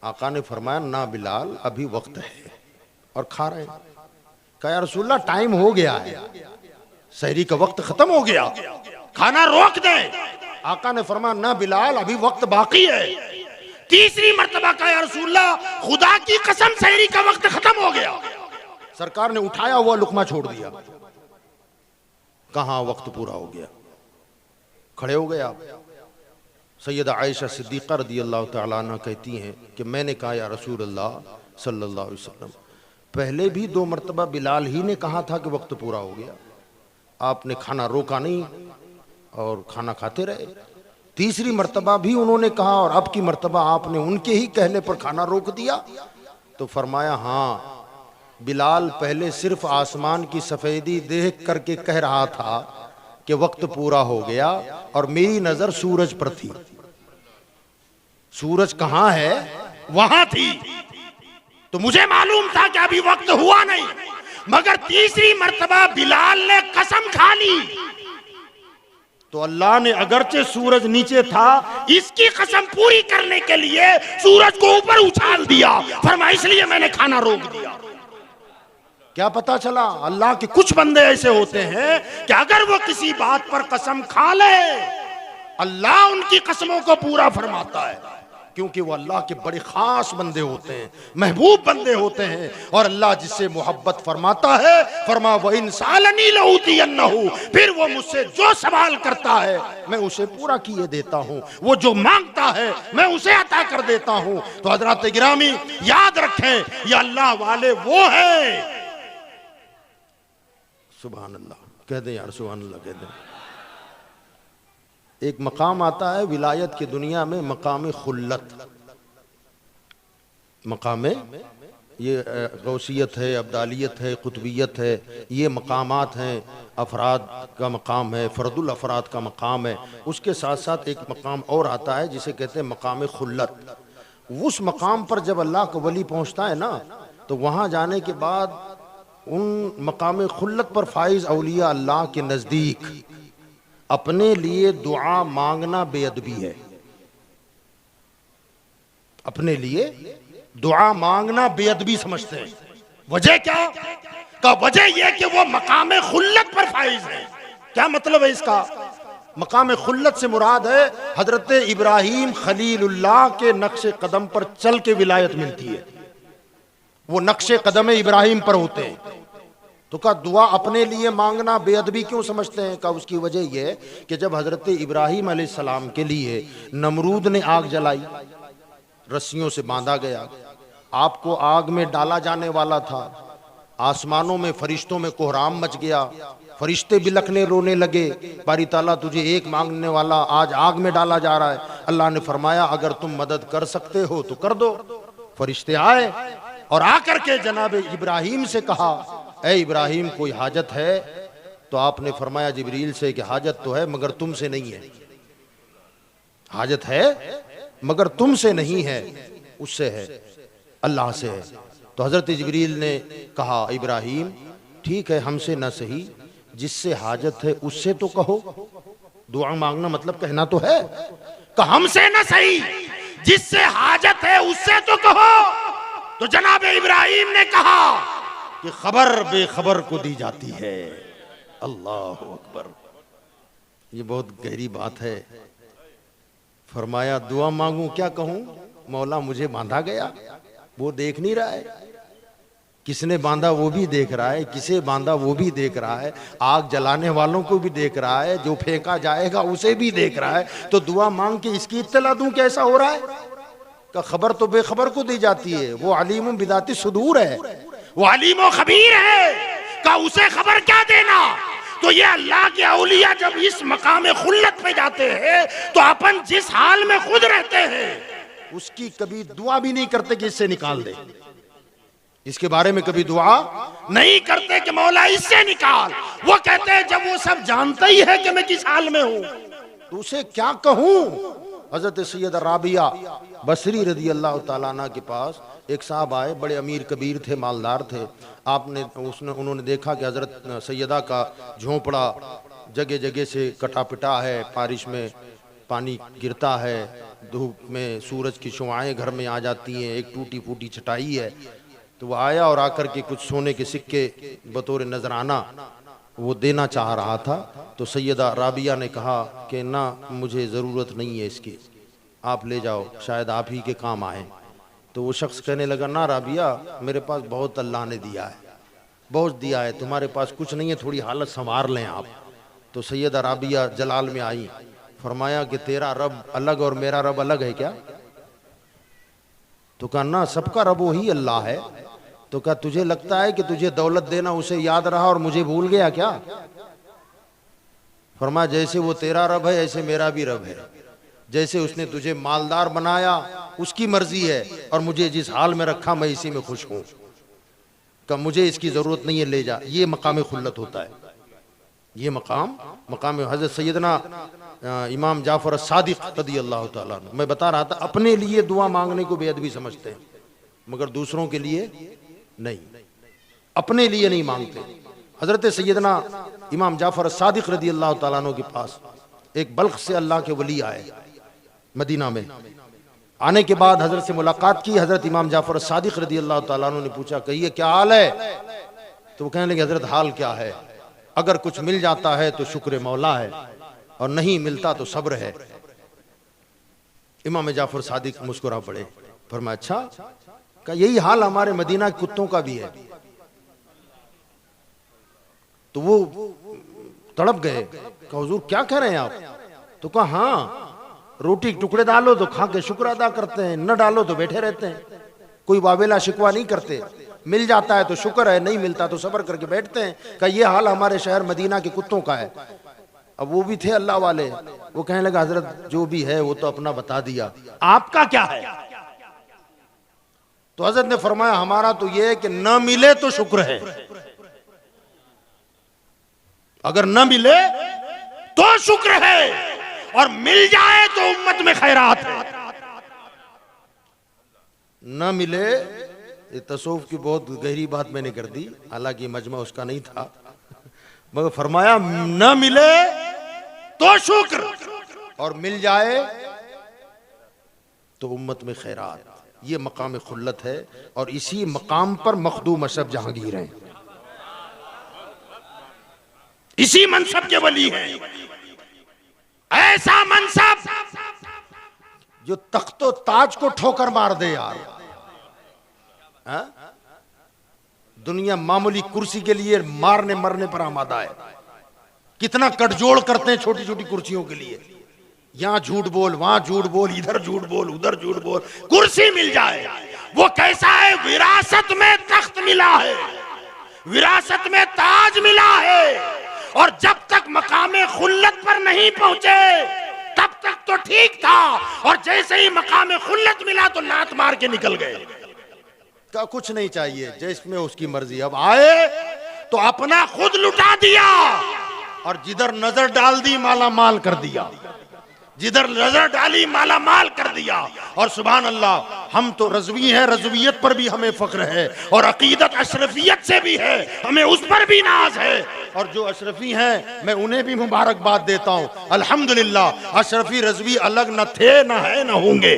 आका ने फरमाया ना बिलाल अभी वक्त है और खा रहे हैं। कहा या रसूलल्लाह टाइम हो गया है, सहरी का वक्त खत्म हो गया, खाना रोक दें। आका ने फरमाया ना बिलाल अभी वक्त बाकी है। तीसरी मर्तबा कहा या रसूलल्लाह खुदा की कसम सहरी का वक्त खत्म हो गया। सरकार ने उठाया हुआ लुकमा छोड़ दिया, कहां वक्त पूरा हो गया। खड़े हो गए आप। सैयदा आयशा सिद्दीक़ा रज़ी अल्लाह तआला अन्हा कहती हैं कि मैंने कहा या रसूल अल्लाह सल्लल्लाहु अलैहि वसल्लम, पहले भी 2 मरतबा बिलाल ही ने कहा था कि वक्त पूरा हो गया, आपने खाना रोका नहीं और खाना खाते रहे। तीसरी मरतबा भी उन्होंने कहा और अब की मरतबा आपने उनके ही कहने पर खाना रोक दिया। तो फरमाया हाँ, बिलाल पहले सिर्फ आसमान की सफेदी देख करके कह रहा था कि वक्त पूरा हो गया और मेरी नजर सूरज पर थी। सूरज कहां है? वहां थी। तो मुझे मालूम था कि अभी वक्त हुआ नहीं, मगर तीसरी मर्तबा बिलाल ने कसम खा ली। तो अल्लाह ने अगरचे सूरज नीचे था, इसकी कसम पूरी करने के लिए सूरज को ऊपर उछाल दिया। फरमाया इसलिए मैंने खाना रोक दिया। क्या पता चला? अल्लाह के कुछ बंदे ऐसे होते हैं कि अगर वो किसी बात पर कसम खा ले, अल्लाह उनकी कसमों को पूरा फरमाता है, क्योंकि वो अल्लाह के बड़े खास बंदे होते हैं, महबूब बंदे होते हैं। और अल्लाह जिससे मोहब्बत फरमाता है, फरमा व इंसालनी लऊतियन्नहु, फिर वो मुझसे जो सवाल करता है मैं उसे पूरा किए देता हूँ, वो जो मांगता है मैं उसे अता कर देता हूँ। तो हजरात गिरामी याद रखें, ये अल्लाह वाले वो हैं। सुभान अल्लाह कह दें यार, सुभान अल्लाह कह दें। एक मकाम आता है विलायत की दुनिया में, मकाम खुल्लत। मकाम ये गौसियत है, अब्दालियत है, कुतबियत है, ये मकामात हैं। अफराद का मकाम है, फर्दुल अफराद का मकाम है। उसके साथ साथ एक मकाम और आता है जिसे कहते हैं मकाम खुल्लत। उस मकाम पर जब अल्लाह का वली पहुंचता है ना, तो वहां जाने के बाद उन मकाम खुल्लत पर फाइज औलिया अल्लाह के नजदीक अपने लिए दुआ मांगना बेअदबी है। अपने लिए दुआ मांगना बेअदबी समझते हैं। वजह क्या? का वजह यह कि वो मकाम खुल्लत पर फाइज है। क्या मतलब है इसका? मकाम खुल्लत से मुराद है हजरत इब्राहिम खलीलुल्लाह के नक्शे कदम पर चल के विलायत मिलती है। वो नक्शे कदम इब्राहिम पर होते हैं। तो का दुआ अपने लिए मांगना बेअदबी क्यों समझते हैं? का उसकी वजह यह कि जब हजरत इब्राहिम अलैहिस्सलाम के लिए नमरूद ने आग जलाई, रस्सियों से बांधा गया, आपको आग में डाला जाने वाला था, आसमानों में फरिश्तों में कोहराम मच गया, फरिश्ते बिलखने रोने लगे, बारी ताला तुझे एक मांगने वाला आज आग में डाला जा रहा है। अल्लाह ने फरमाया अगर तुम मदद कर सकते हो तो कर दो। फरिश्ते आए और आकर के जनाब इब्राहिम से कहा, ए इब्राहिम कोई हाजत है? तो आपने फरमाया जिब्रील से कि हाजत तो है मगर तुमसे नहीं है। हाजत है मगर तुमसे नहीं है, उससे है, अल्लाह से है। तो हजरत जिब्रील ने कहा इब्राहिम ठीक है, हमसे ना सही, जिससे हाजत है उससे तो कहो। दुआ मांगना मतलब कहना तो है। कहा हमसे ना सही, जिससे हाजत है उससे तो कहो। तो जनाब इब्राहिम ने कहा कि खबर बेखबर को दी जाती है। अल्लाह अकबर, ये बहुत गहरी बात है। फरमाया दुआ मांगू क्या कहूं? मौला मुझे बांधा गया, वो देख नहीं रहा है। किसने बांधा वो भी देख रहा है, किसे बांधा वो भी देख रहा है, आग जलाने वालों को भी देख रहा है, जो फेंका जाएगा उसे भी देख रहा है। तो दुआ मांग के इसकी इत्तला दूं कैसा हो रहा है? का खबर तो बेखबर को दी जाती है। वो अलीम बिदाती सुदूर है, वो अलीम खबीर है। का उसे खबर क्या देना? तो ये अल्लाह के औलिया जब इस मकाम खुल्लत पे जाते हैं तो अपन जिस हाल में खुद रहते हैं उसकी कभी दुआ भी नहीं करते कि इससे निकाल दे। इसके बारे में कभी दुआ नहीं करते कि मौला इससे निकाल। वो कहते हैं जब वो सब जानता ही है कि मैं किस हाल में हूं तो उसे क्या कहूं। हजरत सैयदा राबिया बसरी रदी अल्लाह ताला अन्हा के पास एक साहब आए, बड़े अमीर कबीर थे, मालदार थे। उन्होंने देखा कि हजरत सैयदा का झोंपड़ा जगह जगह से कटा पिटा है, बारिश में पानी गिरता है, धूप में सूरज की शुआएं घर में आ जाती हैं, एक टूटी फूटी चटाई है। तो वो आया और आकर के कुछ सोने के सिक्के बतौर नजराना वो देना चाह रहा था। तो सैयदा राबिया ने कहा कि ना मुझे ज़रूरत नहीं है इसकी, आप ले जाओ, शायद आप ही के काम आए। तो वो शख्स कहने लगा ना राबिया, मेरे पास बहुत अल्लाह ने दिया है, बहुत दिया है, तुम्हारे पास कुछ नहीं है, थोड़ी हालत संवार लें आप। तो सैयदा राबिया जलाल में आई फरमाया कि तेरा रब अलग और मेरा रब अलग है क्या? तो कहा ना, सबका रब वही अल्लाह है। तो कहा तुझे लगता है कि तुझे दौलत देना उसे याद रहा और मुझे भूल गया क्या? फरमाया जैसे वो तेरा रब है ऐसे मेरा भी रब है। जैसे उसने तुझे मालदार बनाया उसकी मर्जी है, और मुझे जिस हाल में रखा मैं इसी में खुश हूं। का मुझे इसकी जरूरत नहीं है, ले जा। ये मकाम खुल्लत होता है। ये मकाम हजरत सैयदना इमाम जाफर सादिक रदी अल्लाह ताला अन्हु। मैं बता रहा था, अपने लिए दुआ मांगने को बेअदबी समझते हैं, मगर दूसरों के लिए नहीं, अपने लिए नहीं मांगते। हजरत सैयदना इमाम जाफर सादिक रदी अल्लाह ताला अन्हु के पास एक बल्ख से अल्लाह के वली आए मदीना में। आने के बाद हजरत से मुलाकात की। हजरत इमाम जाफर सादिक रदी अल्लाह ताला अन्हु ने पूछा, कहिए क्या हाल है? तो वो कहने लगे, हजरत हाल क्या है, अगर कुछ मिल जाता है तो शुक्र मौला है, और नहीं मिलता तो सब्र है। इमाम जाफर सादिक मुस्कुरा पड़े। फरमाया अच्छा, का यही हाल हमारे मदीना के कुत्तों का भी है। तो वो तड़प गए, कहा हुजूर क्या कह रहे हैं आप? तो कहा हाँ, रोटी के टुकड़े डालो तो खा के शुक्र अदा करते हैं, न डालो तो बैठे रहते हैं, कोई वावेला शिकवा नहीं करते। मिल जाता है तो शुक्र है, नहीं मिलता तो सब्र करके बैठते हैं। का ये हाल हमारे शहर मदीना के कुत्तों का है। अब वो भी थे अल्लाह वाले, वो कहने लगा हजरत जो भी है वो तो अपना बता दिया, आपका क्या है? तो हजरत ने फरमाया हमारा तो ये है कि न मिले तो शुक्र है, अगर न मिले तो शुक्र है, और मिल जाए तो उम्मत में खैरात है। न मिले, ये तसव्वुफ की बहुत गहरी बात मैंने कर दी, हालांकि मजमा उसका नहीं था, मगर फरमाया न मिले तो शुक्र, और मिल जाए तो उम्मत में खैरात। ये मकाम खुल्लत है, और इसी मकाम पर मखदूम अशरफ जहांगीर हैं, इसी मनसब के वली हैं। ऐसा मनसब जो तख्तो ताज को ठोकर मार दे यार। हा? दुनिया मामूली कुर्सी के लिए मारने मरने पर आमादा है। कितना कटजोड़ करते हैं छोटी छोटी कुर्सियों के लिए, यहां झूठ बोल, वहां झूठ बोल, इधर झूठ बोल, उधर झूठ बोल, कुर्सी मिल जाए। वो कैसा है? विरासत में तख्त मिला है, विरासत में ताज मिला है, और जब तक मकामे खुल्लत पर नहीं पहुंचे तब तक तो ठीक था, और जैसे ही मकामे खुल्लत मिला तो लात मार के निकल गए। का कुछ नहीं चाहिए, जिसमें उसकी मर्जी। अब आए तो अपना खुद लुटा दिया, और जिधर नजर डाल दी माला माल कर दिया, जिधर नजर डाली माला माल कर दिया। और सुभान अल्लाह, हम तो रज़वी हैं, रज़वियत पर भी हमें फख्र है, और अकीदत अशरफियत से भी है, हमें उस पर भी नाज है। और जो अशरफी हैं मैं उन्हें भी मुबारकबाद देता हूं, अल्हम्दुलिल्लाह। अशरफी रज़वी अलग न थे, न है, न होंगे।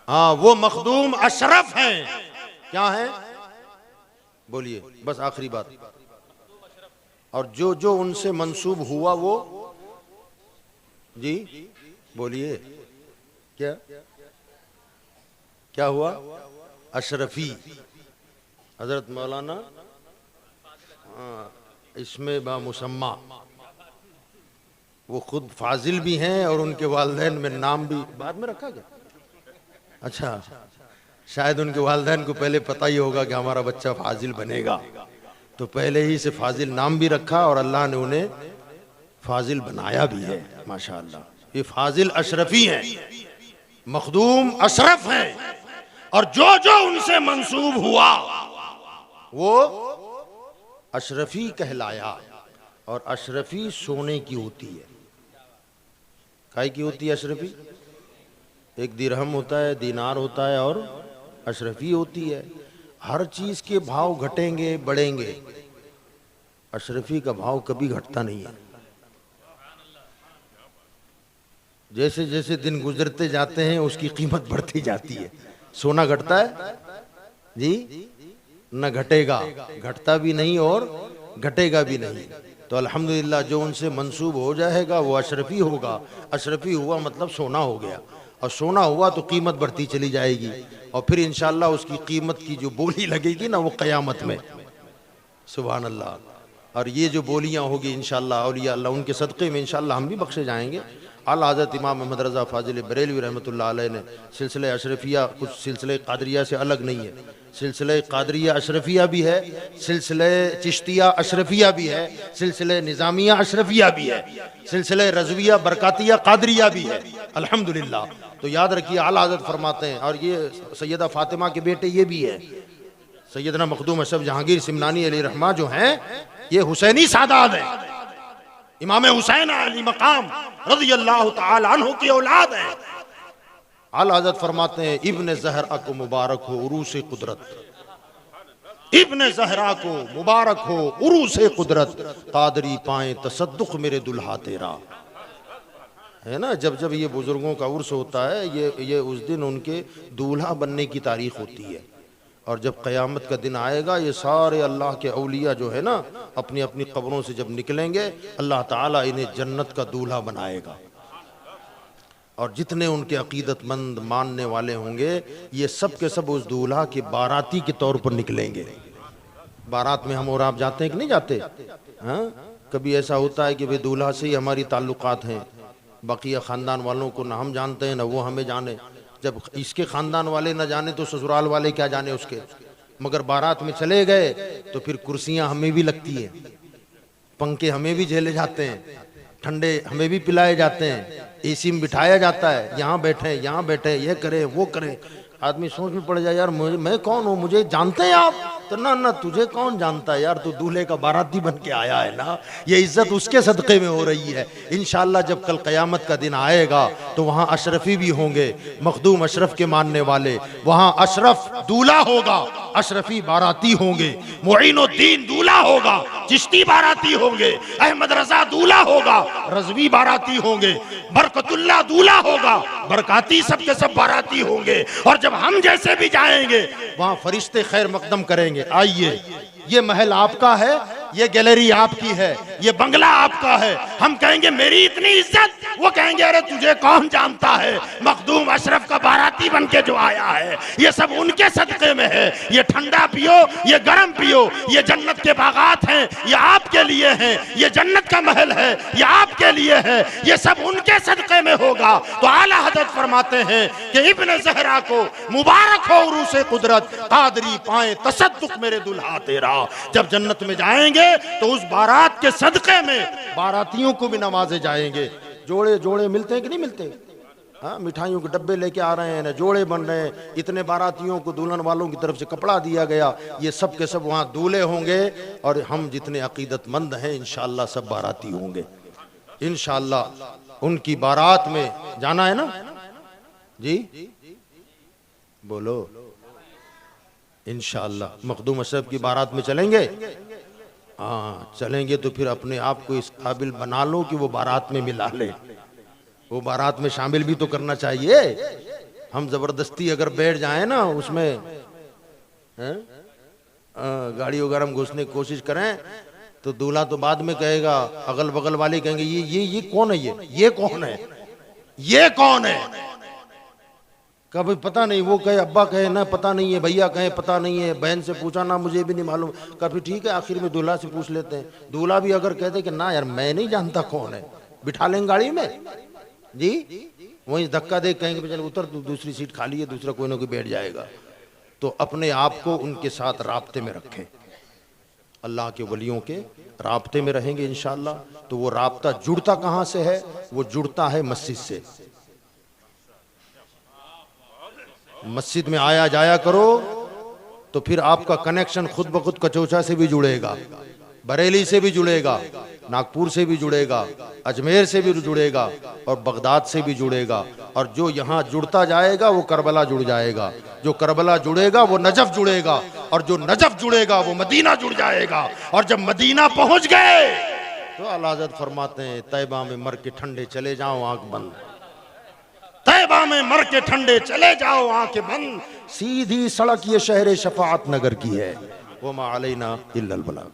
हाँ, वो मखदूम अशरफ हैं। क्या है? बोलिए, बस आखिरी बात। और जो जो उनसे मंसूब हुआ वो, जी बोलिए, क्या क्या हुआ? अशरफी। हजरत मौलाना इसमें बामुसम्मा, वो खुद फाजिल भी हैं, और उनके वालिदैन में नाम भी बाद में रखा गया। अच्छा, शायद उनके वालिदैन को पहले पता ही होगा कि हमारा बच्चा फाजिल बनेगा, तो पहले ही से फाजिल नाम भी रखा, और अल्लाह ने उन्हें फाजिल बनाया भी है। माशाअल्लाह, ये फाजिल अशरफी हैं, मखदूम अशरफ हैं, और जो जो उनसे मंसूब हुआ वो अशरफी कहलाया। और अशरफी सोने की होती है। काय की होती है अशरफी? एक दिरहम होता है, दीनार होता है, और अशरफी होती है। हर चीज के भाव घटेंगे बढ़ेंगे, अशरफी का भाव कभी घटता नहीं है। जैसे जैसे दिन गुजरते जाते हैं उसकी कीमत बढ़ती जाती है। सोना घटता है जी? न घटेगा, घटता भी नहीं और घटेगा भी नहीं। तो अल्हम्दुलिल्लाह जो उनसे मंसूब हो जाएगा वो अशरफी होगा। अशरफी हुआ मतलब सोना हो गया। और सोना हुआ तो कीमत बढ़ती चली जाएगी, और फिर इंशाअल्लाह उसकी कीमत की जो बोली लगेगी ना वो क़यामत में, सुभान अल्लाह। और ये जो बोलियां होगी इंशाअल्लाह औलिया अल्लाह उनके सदक़े में इंशाअल्लाह हम भी बख्शे जाएंगे। आला हज़रत इमाम अहमद रज़ा फ़ाज़िल बरेलवी रहमतुल्लाह अलैह ने सिलसिले अशरफिया कुछ सिलसिले क़ादरिया से अलग नहीं है, सिलसिले क़ादरिया अशरफिया भी है, सिलसिले चिश्तिया अशरफिया भी है, सिलसिले निज़ामिया अशरफिया भी है, सिलसिले रज़विया बरकातिया क़ादरिया भी है, अल्हम्दुलिल्लाह। तो याद रखिए आला हज़रत फरमाते हैं, और ये सैयदा फ़ातिमा के बेटे ये भी है, सैयदना मखदूम अशरफ जहांगीर सिमनानी अलैहि रहमा जो हैं ये हुसैनी सादात हैं, इमाम हुसैन अली मकाम रज़ियल्लाहु तआला अन्हु की औलाद हैं। आला हज़रत फरमाते हैं इब्न ज़हरा को मुबारक हो उरूस कुदरत, इब्न ज़हरा को मुबारक हो उरूस कुदरत, कादरी पाए तसद्दुक़ मेरे दुल्हा तेरा। है ना, जब जब ये बुजुर्गों का उर्स होता है ये उस दिन उनके दूल्हा बनने की तारीख होती है, और जब क़यामत का दिन आएगा ये सारे अल्लाह के औलिया जो है ना अपनी अपनी कब्रों से जब निकलेंगे अल्लाह ताला इन्हें जन्नत का दूल्हा बनाएगा, और जितने उनके अकीदतमंद मानने वाले होंगे ये सब के सब उस दूल्हा के बाराती के तौर पर निकलेंगे। बारात में हम और आप जाते हैं कि नहीं जाते? हाँ, कभी ऐसा होता है कि भाई दूल्हा से ही हमारी ताल्लुकात हैं, बाकी ख़ानदान वालों को ना हम जानते हैं ना वो हमें जाने, जब इसके ख़ानदान वाले ना जाने तो ससुराल वाले क्या जाने उसके, मगर बारात में चले गए तो फिर कुर्सियां हमें भी लगती हैं, पंखे हमें भी झेले जाते हैं, ठंडे हमें भी पिलाए जाते हैं, एसी में बिठाया जाता है, यहाँ बैठे ये करें वो करें। आदमी सोच में पड़ जाए यार मैं कौन हूँ, मुझे जानते हैं आप? तो ना तुझे कौन जानता है यार, तू दूल्हे का बाराती बन के आया है ना, ये इज्जत उसके सदक़े में हो रही है। इंशाअल्लाह जब कल क़यामत का दिन आएगा तो वहाँ अशरफी भी होंगे, मखदूम अशरफ के मानने वाले, वहाँ अशरफ दूल्हा होगा, अशरफी बाराती होंगे, मुईनुद्दीन दूल्हा होगा, चिश्ती बाराती होंगे, अहमद रजा दूल्हा होगा, रज़वी बाराती होंगे, बरकतुल्लाह दूल्हा होगा, बरकाती सब के सब बाराती होंगे। और जब हम जैसे भी जाएंगे वहां फरिश्ते खैर मकदम करेंगे, आइए ये महल आपका है, ये गैलरी आपकी है, ये बंगला आपका है। हम कहेंगे मेरी इतनी इज्जत, वो कहेंगे अरे तुझे कौन जानता है, मखदूम अशरफ का बाराती बन के जो आया है, ये सब उनके सदक़े में है, ये ठंडा पियो, ये गर्म पियो, ये जन्नत के बागात हैं, ये आपके लिए हैं, ये जन्नत का महल है, ये आपके लिए है, ये सब उनके सदक़े में होगा। तो आला हज़रत फरमाते हैं कि इब्न ज़हरा को मुबारक हो उरूस कुदरत, कादरी पाए तसद्दुक़ मेरे दुल्हा तेरा। जब जन्नत में जाएंगे तो उस बारात के सदक़े में बारातियों को भी नवाजे जाएंगे। जोड़े जोड़े मिलते हैं कि नहीं मिलते? हाँ, मिठाइयों के डब्बे लेके आ रहे हैं ना, जोड़े बन रहे हैं, इतने बारातियों को दुल्हन वालों की तरफ से कपड़ा दिया गया, ये सब के सब वहाँ दूल्हे होंगे, और हम जितने अकीदतमंद हैं इंशाअल्लाह सब बाराती होंगे। इंशाअल्लाह उनकी बारात में जाना है ना जी, बोलो इंशाअल्लाह मखदूम अशरफ की बारात में चलेंगे। हाँ चलेंगे तो फिर अपने आप को इस काबिल बना लो कि वो बारात में मिला ले, वो बारात में शामिल भी तो करना चाहिए। हम जबरदस्ती अगर बैठ जाए ना उसमें गाड़ी वगैरह में घुसने की कोशिश करें तो दूल्हा तो बाद में कहेगा, अगल बगल वाले कहेंगे ये कौन है, ये कौन है, ये कौन है। कभी पता नहीं, वो कहे अब्बा कहे ना पता नहीं है, भैया कहे पता नहीं है, बहन से पूछा ना मुझे भी नहीं मालूम। कभी ठीक है आखिर में दूल्हा से पूछ लेते हैं, दूल्हा भी अगर कहते कि ना यार मैं नहीं जानता कौन है, बिठा लेंगे गाड़ी में जी, वहीं धक्का दे कहेंगे चल उतर, दूसरी सीट खाली है, दूसरा कोई ना कोई बैठ जाएगा। तो अपने आप को उनके साथ राब्ते में रखें, अल्लाह के वलियों के राब्ते में रहेंगे इंशाअल्लाह। तो वो राब्ता जुड़ता कहाँ से है? वो जुड़ता है मस्जिद से। मस्जिद में आया जाया करो तो फिर आपका कनेक्शन खुद ब खुद कचौचा से भी जुड़ेगा, बरेली से भी जुड़ेगा, नागपुर से भी जुड़ेगा, अजमेर से भी जुड़ेगा और बगदाद से भी जुड़ेगा। और जो यहाँ जुड़ता जाएगा वो करबला जुड़ जाएगा, जो करबला जुड़ेगा वो नजफ जुड़ेगा, और जो नजफ जुड़ेगा वो मदीना जुड़ जाएगा। और जब मदीना पहुंच गए तो आला हज़रत फरमाते हैं तैबा में मर के ठंडे चले जाओ आंख बंद, तैबा में मर के ठंडे चले जाओ आंखें बंद। सीधी सड़क ये शहर शफाअत नगर की है। वमा अलैना इल्लल बलाग।